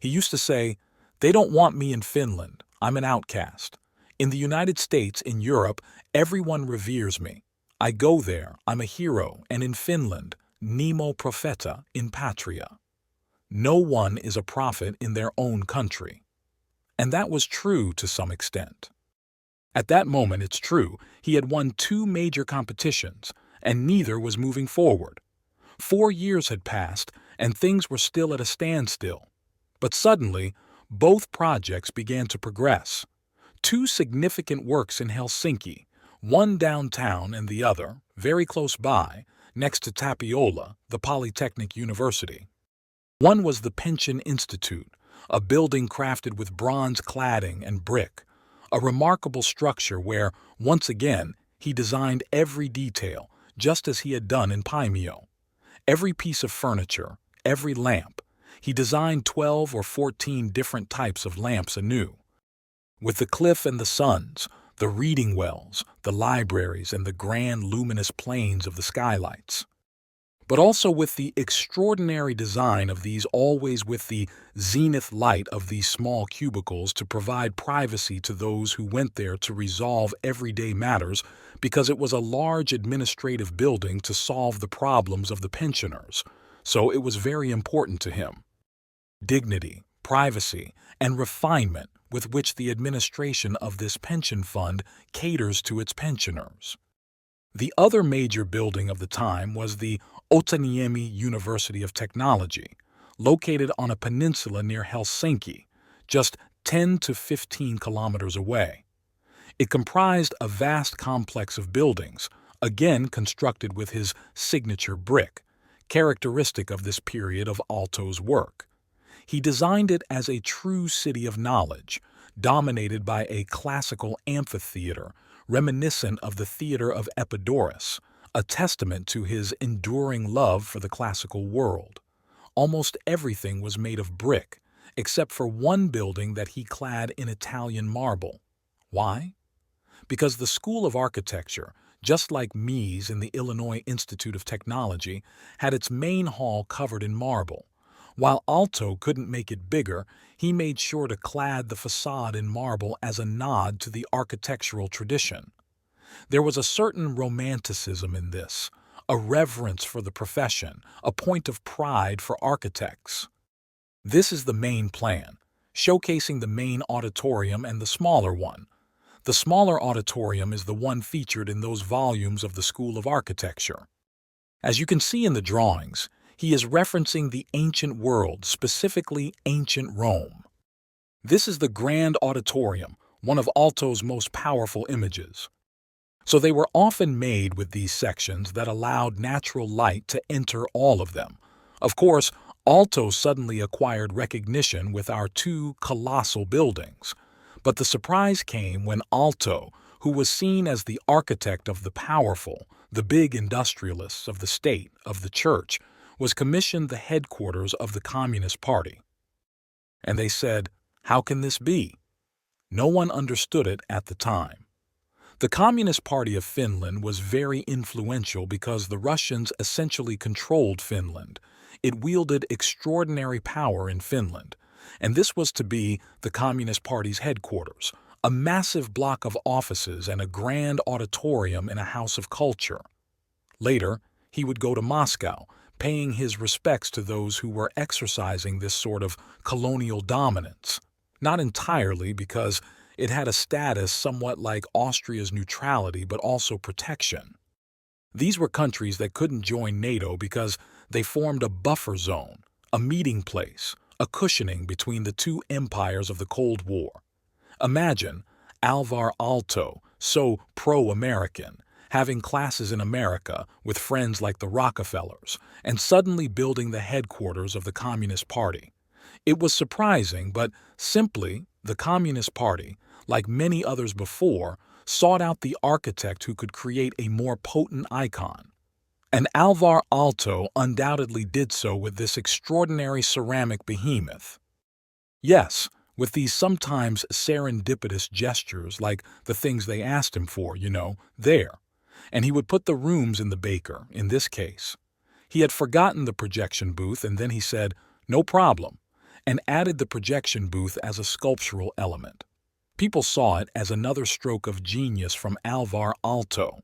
He used to say, they don't want me in Finland, I'm an outcast. In the United States, in Europe, everyone reveres me. I go there, I'm a hero, and in Finland, Nemo Propheta in Patria. No one is a prophet in their own country. And that was true to some extent. At that moment, it's true, he had won 2 major competitions, and neither was moving forward. 4 years had passed, and things were still at a standstill. But suddenly, both projects began to progress. 2 significant works in Helsinki, one downtown and the other, very close by, next to Tapiola, the Polytechnic University. One was the Pension Institute, a building crafted with bronze cladding and brick, a remarkable structure where, once again, he designed every detail, just as he had done in Paimio. Every piece of furniture, every lamp. He designed 12 or 14 different types of lamps anew. With the cliff and the suns, the reading wells, the libraries, and the grand luminous plains of the Skylights. But also with the extraordinary design of these, always with the zenith light of these small cubicles to provide privacy to those who went there to resolve everyday matters, because it was a large administrative building to solve the problems of the pensioners, so it was very important to him. Dignity, privacy, and refinement with which the administration of this pension fund caters to its pensioners. The other major building of the time was the Otaniemi University of Technology, located on a peninsula near Helsinki, just 10 to 15 kilometers away. It comprised a vast complex of buildings, again constructed with his signature brick, characteristic of this period of Aalto's work. He designed it as a true city of knowledge, dominated by a classical amphitheater reminiscent of the theater of Epidaurus, a testament to his enduring love for the classical world. Almost everything was made of brick, except for one building that he clad in Italian marble. Why? Because the School of Architecture, just like Mies in the Illinois Institute of Technology, had its main hall covered in marble. While Aalto couldn't make it bigger, he made sure to clad the facade in marble as a nod to the architectural tradition. There was a certain romanticism in this, a reverence for the profession, a point of pride for architects. This is the main plan, showcasing the main auditorium and the smaller one. The smaller auditorium is the one featured in those volumes of the School of Architecture. As you can see in the drawings, he is referencing the ancient world, specifically ancient Rome. This is the grand auditorium, one of Aalto's most powerful images. So they were often made with these sections that allowed natural light to enter all of them. Of course, Aalto suddenly acquired recognition with our 2 colossal buildings. But the surprise came when Aalto, who was seen as the architect of the powerful, the big industrialists of the state, of the church, was commissioned the headquarters of the Communist Party. And they said, "How can this be?" No one understood it at the time. The Communist Party of Finland was very influential because the Russians essentially controlled Finland. It wielded extraordinary power in Finland, and this was to be the Communist Party's headquarters, a massive block of offices and a grand auditorium in a house of culture. Later, he would go to Moscow, paying his respects to those who were exercising this sort of colonial dominance. Not entirely, because it had a status somewhat like Austria's neutrality, but also protection. These were countries that couldn't join NATO because they formed a buffer zone, a meeting place, a cushioning between the two empires of the Cold War. Imagine Alvar Aalto, so pro-American, having classes in America with friends like the Rockefellers, and suddenly building the headquarters of the Communist Party. It was surprising, but simply, the Communist Party, like many others before, sought out the architect who could create a more potent icon. And Alvar Aalto undoubtedly did so with this extraordinary ceramic behemoth. Yes, with these sometimes serendipitous gestures like the things they asked him for, there. And he would put the rooms in the baker, in this case. He had forgotten the projection booth, and then he said, "No problem," and added the projection booth as a sculptural element. People saw it as another stroke of genius from Alvar Aalto.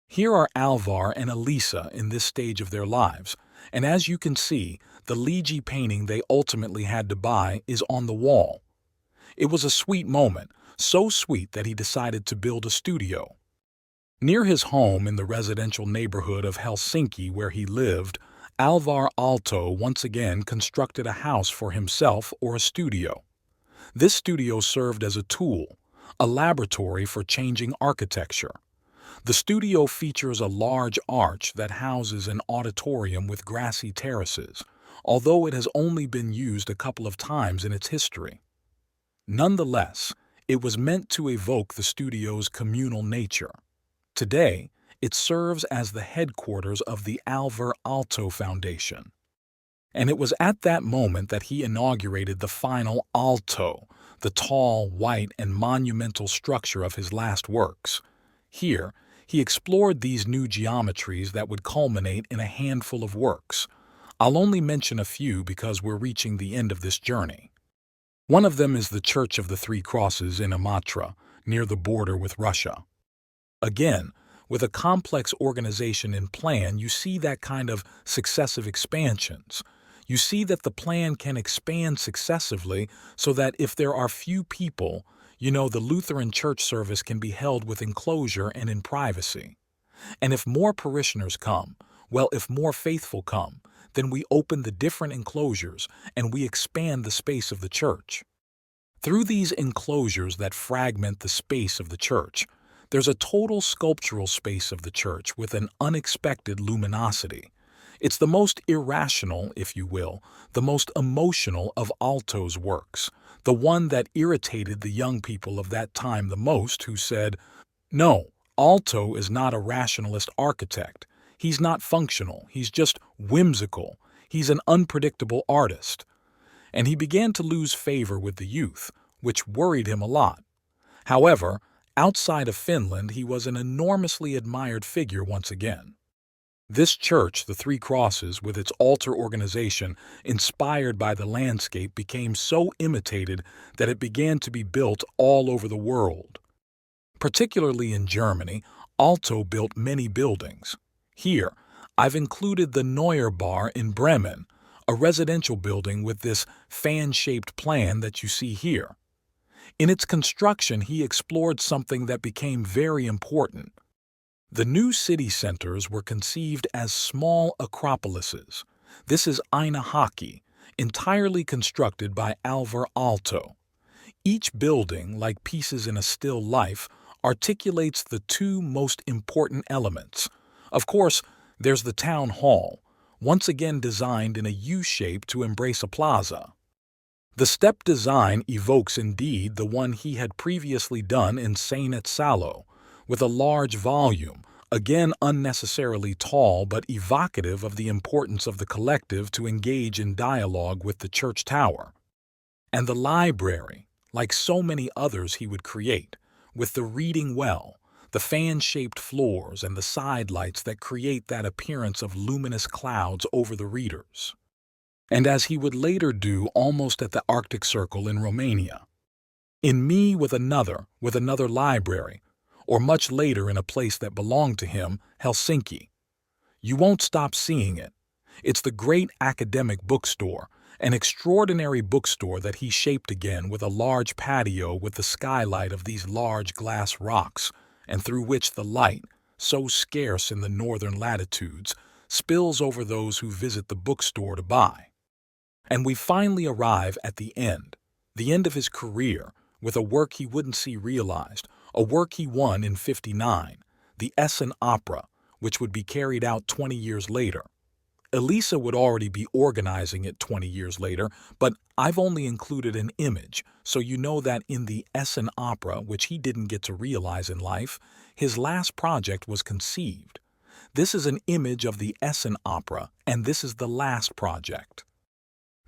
Here are Alvar and Elisa in this stage of their lives, and as you can see, the Ligi painting they ultimately had to buy is on the wall. It was a sweet moment, so sweet that he decided to build a studio. Near his home in the residential neighborhood of Helsinki where he lived, Alvar Aalto once again constructed a house for himself or a studio. This studio served as a tool, a laboratory for changing architecture. The studio features a large arch that houses an auditorium with grassy terraces, although it has only been used a couple of times in its history. Nonetheless, it was meant to evoke the studio's communal nature. Today, it serves as the headquarters of the Alvar Aalto Foundation. And it was at that moment that he inaugurated the final Aalto, the tall, white, and monumental structure of his last works. Here, he explored these new geometries that would culminate in a handful of works. I'll only mention a few because we're reaching the end of this journey. One of them is the Church of the Three Crosses in Imatra, near the border with Russia. Again, with a complex organization and plan, you see that kind of successive expansions. You see that the plan can expand successively so that if there are few people, the Lutheran church service can be held with enclosure and in privacy. And if more parishioners come, if more faithful come, then we open the different enclosures and we expand the space of the church. Through these enclosures that fragment the space of the church, there's a total sculptural space of the church with an unexpected luminosity. It's the most irrational, if you will, the most emotional of Aalto's works, the one that irritated the young people of that time the most, who said, "No, Aalto is not a rationalist architect. He's not functional. He's just whimsical. He's an unpredictable artist." And he began to lose favor with the youth, which worried him a lot. However, outside of Finland, he was an enormously admired figure once again. This church, the Three Crosses, with its altar organization inspired by the landscape, became so imitated that it began to be built all over the world. Particularly in Germany, Aalto built many buildings. Here, I've included the Neuerbarr in Bremen, a residential building with this fan-shaped plan that you see here. In its construction, he explored something that became very important. The new city centers were conceived as small acropolises. This is Aina Haki, entirely constructed by Alvar Aalto. Each building, like pieces in a still life, articulates the two most important elements. Of course, there's the town hall, once again designed in a U shape to embrace a plaza. The step design evokes indeed the one he had previously done in Saina at Salo, with a large volume, again unnecessarily tall but evocative of the importance of the collective to engage in dialogue with the church tower. And the library, like so many others he would create, with the reading well, the fan-shaped floors and the side lights that create that appearance of luminous clouds over the readers. And as he would later do almost at the Arctic Circle in Romania. In Mies with another library, or much later in a place that belonged to him, Helsinki. You won't stop seeing it. It's the great academic bookstore, an extraordinary bookstore that he shaped again with a large patio with the skylight of these large glass rocks, and through which the light, so scarce in the northern latitudes, spills over those who visit the bookstore to buy. And we finally arrive at the end of his career, with a work he wouldn't see realized, a work he won in '59, the Essen Opera, which would be carried out 20 years later. Elisa would already be organizing it 20 years later, but I've only included an image, so you know that in the Essen Opera, which he didn't get to realize in life, his last project was conceived. This is an image of the Essen Opera, and this is the last project.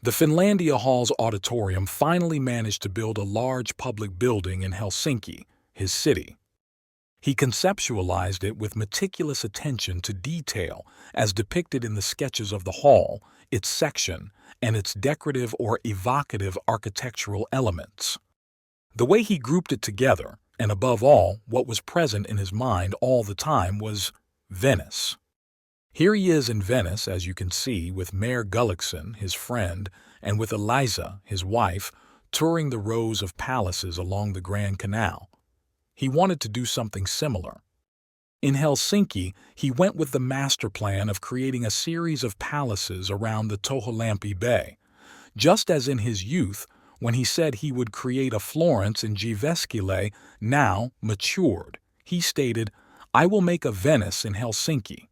The Finlandia Hall's auditorium finally managed to build a large public building in Helsinki, his city. He conceptualized it with meticulous attention to detail as depicted in the sketches of the hall, its section, and its decorative or evocative architectural elements. The way he grouped it together, and above all, what was present in his mind all the time was Venice. Here he is in Venice, as you can see, with Mayor Gullikson, his friend, and with Eliza, his wife, touring the rows of palaces along the Grand Canal. He wanted to do something similar. In Helsinki, he went with the master plan of creating a series of palaces around the Toholampi Bay, just as in his youth, when he said he would create a Florence in Jyväskylä, now matured. He stated, "I will make a Venice in Helsinki."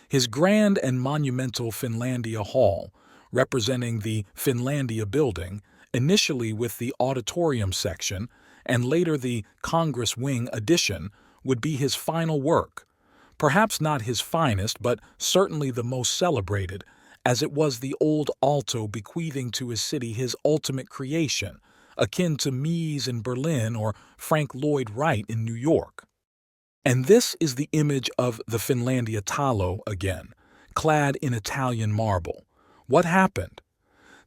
His grand and monumental Finlandia Hall, representing the Finlandia building, initially with the auditorium section, and later the Congress Wing addition, would be his final work. Perhaps not his finest, but certainly the most celebrated, as it was the old Aalto bequeathing to his city his ultimate creation, akin to Mies in Berlin or Frank Lloyd Wright in New York. And this is the image of the Finlandia Talo again, clad in Italian marble. What happened?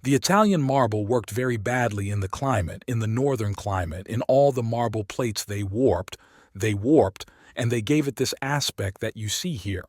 The Italian marble worked very badly in the climate, in the northern climate, in all the marble plates they warped, and they gave it this aspect that you see here.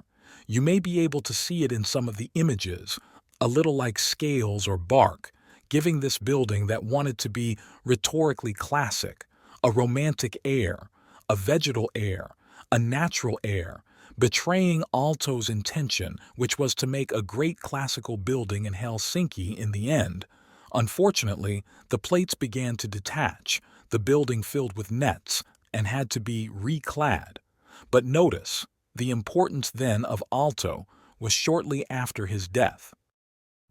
You may be able to see it in some of the images, a little like scales or bark, giving this building that wanted to be rhetorically classic, a romantic air, a vegetal air, a natural air, betraying Aalto's intention, which was to make a great classical building in Helsinki in the end. Unfortunately, the plates began to detach, the building filled with nets, and had to be reclad. But notice, the importance then of Aalto was shortly after his death.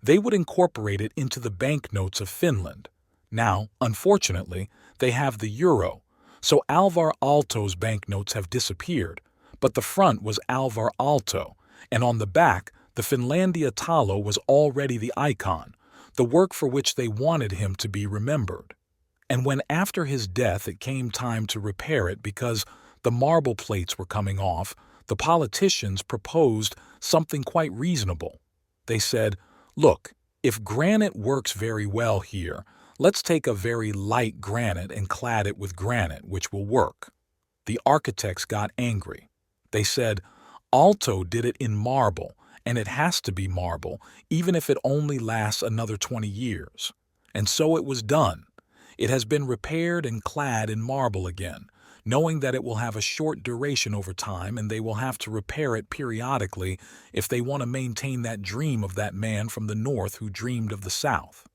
They would incorporate it into the banknotes of Finland. Now, unfortunately, they have the euro, so Alvar Aalto's banknotes have disappeared, but the front was Alvar Aalto, and on the back, the Finlandia Talo was already the icon, the work for which they wanted him to be remembered. And when after his death it came time to repair it because the marble plates were coming off, the politicians proposed something quite reasonable. They said, "Look, if granite works very well here, let's take a very light granite and clad it with granite, which will work." The architects got angry. They said, "Aalto did it in marble, and it has to be marble, even if it only lasts another 20 years. And so it was done. It has been repaired and clad in marble again, knowing that it will have a short duration over time and they will have to repair it periodically if they want to maintain that dream of that man from the north who dreamed of the south."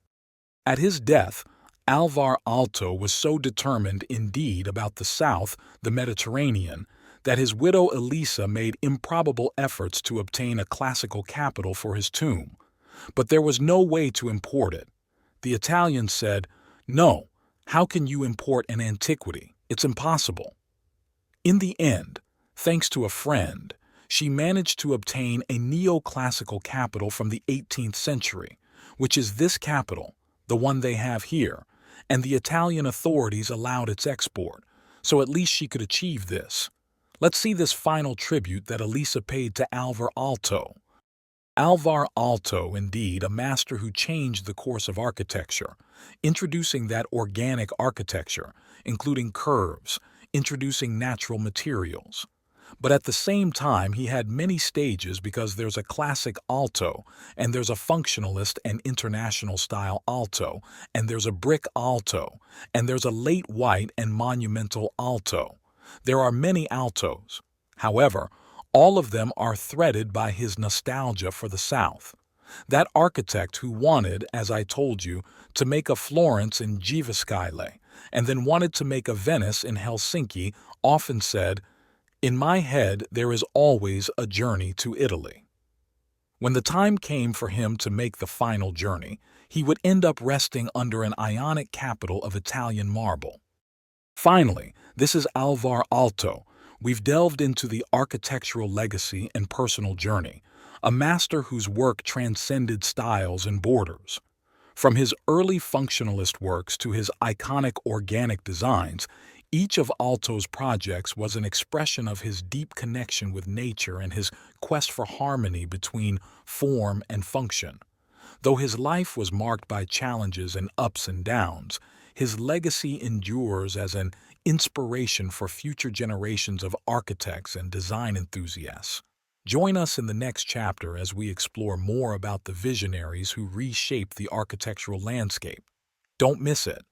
At his death, Alvar Aalto was so determined indeed about the south, the Mediterranean, that his widow Elisa made improbable efforts to obtain a classical capital for his tomb. But there was no way to import it. The Italian said, "No, how can you import an antiquity? It's impossible." In the end, thanks to a friend, she managed to obtain a neoclassical capital from the 18th century, which is this capital, the one they have here, and the Italian authorities allowed its export, so at least she could achieve this. Let's see this final tribute that Elisa paid to Álvar Aalto. Alvar Aalto, indeed, a master who changed the course of architecture, introducing that organic architecture, including curves, introducing natural materials. But at the same time, he had many stages because there's a classic Aalto, and there's a functionalist and international style Aalto, and there's a brick Aalto, and there's a late white and monumental Aalto. There are many Aaltos. However, all of them are threaded by his nostalgia for the South. That architect who wanted, as I told you, to make a Florence in Jyväskylä, and then wanted to make a Venice in Helsinki, often said, "In my head there is always a journey to Italy." When the time came for him to make the final journey, he would end up resting under an Ionic capital of Italian marble. Finally, this is Alvar Aalto. We've delved into the architectural legacy and personal journey, a master whose work transcended styles and borders. From his early functionalist works to his iconic organic designs, each of Aalto's projects was an expression of his deep connection with nature and his quest for harmony between form and function. Though his life was marked by challenges and ups and downs, his legacy endures as an inspiration for future generations of architects and design enthusiasts. Join us in the next chapter as we explore more about the visionaries who reshaped the architectural landscape. Don't miss it.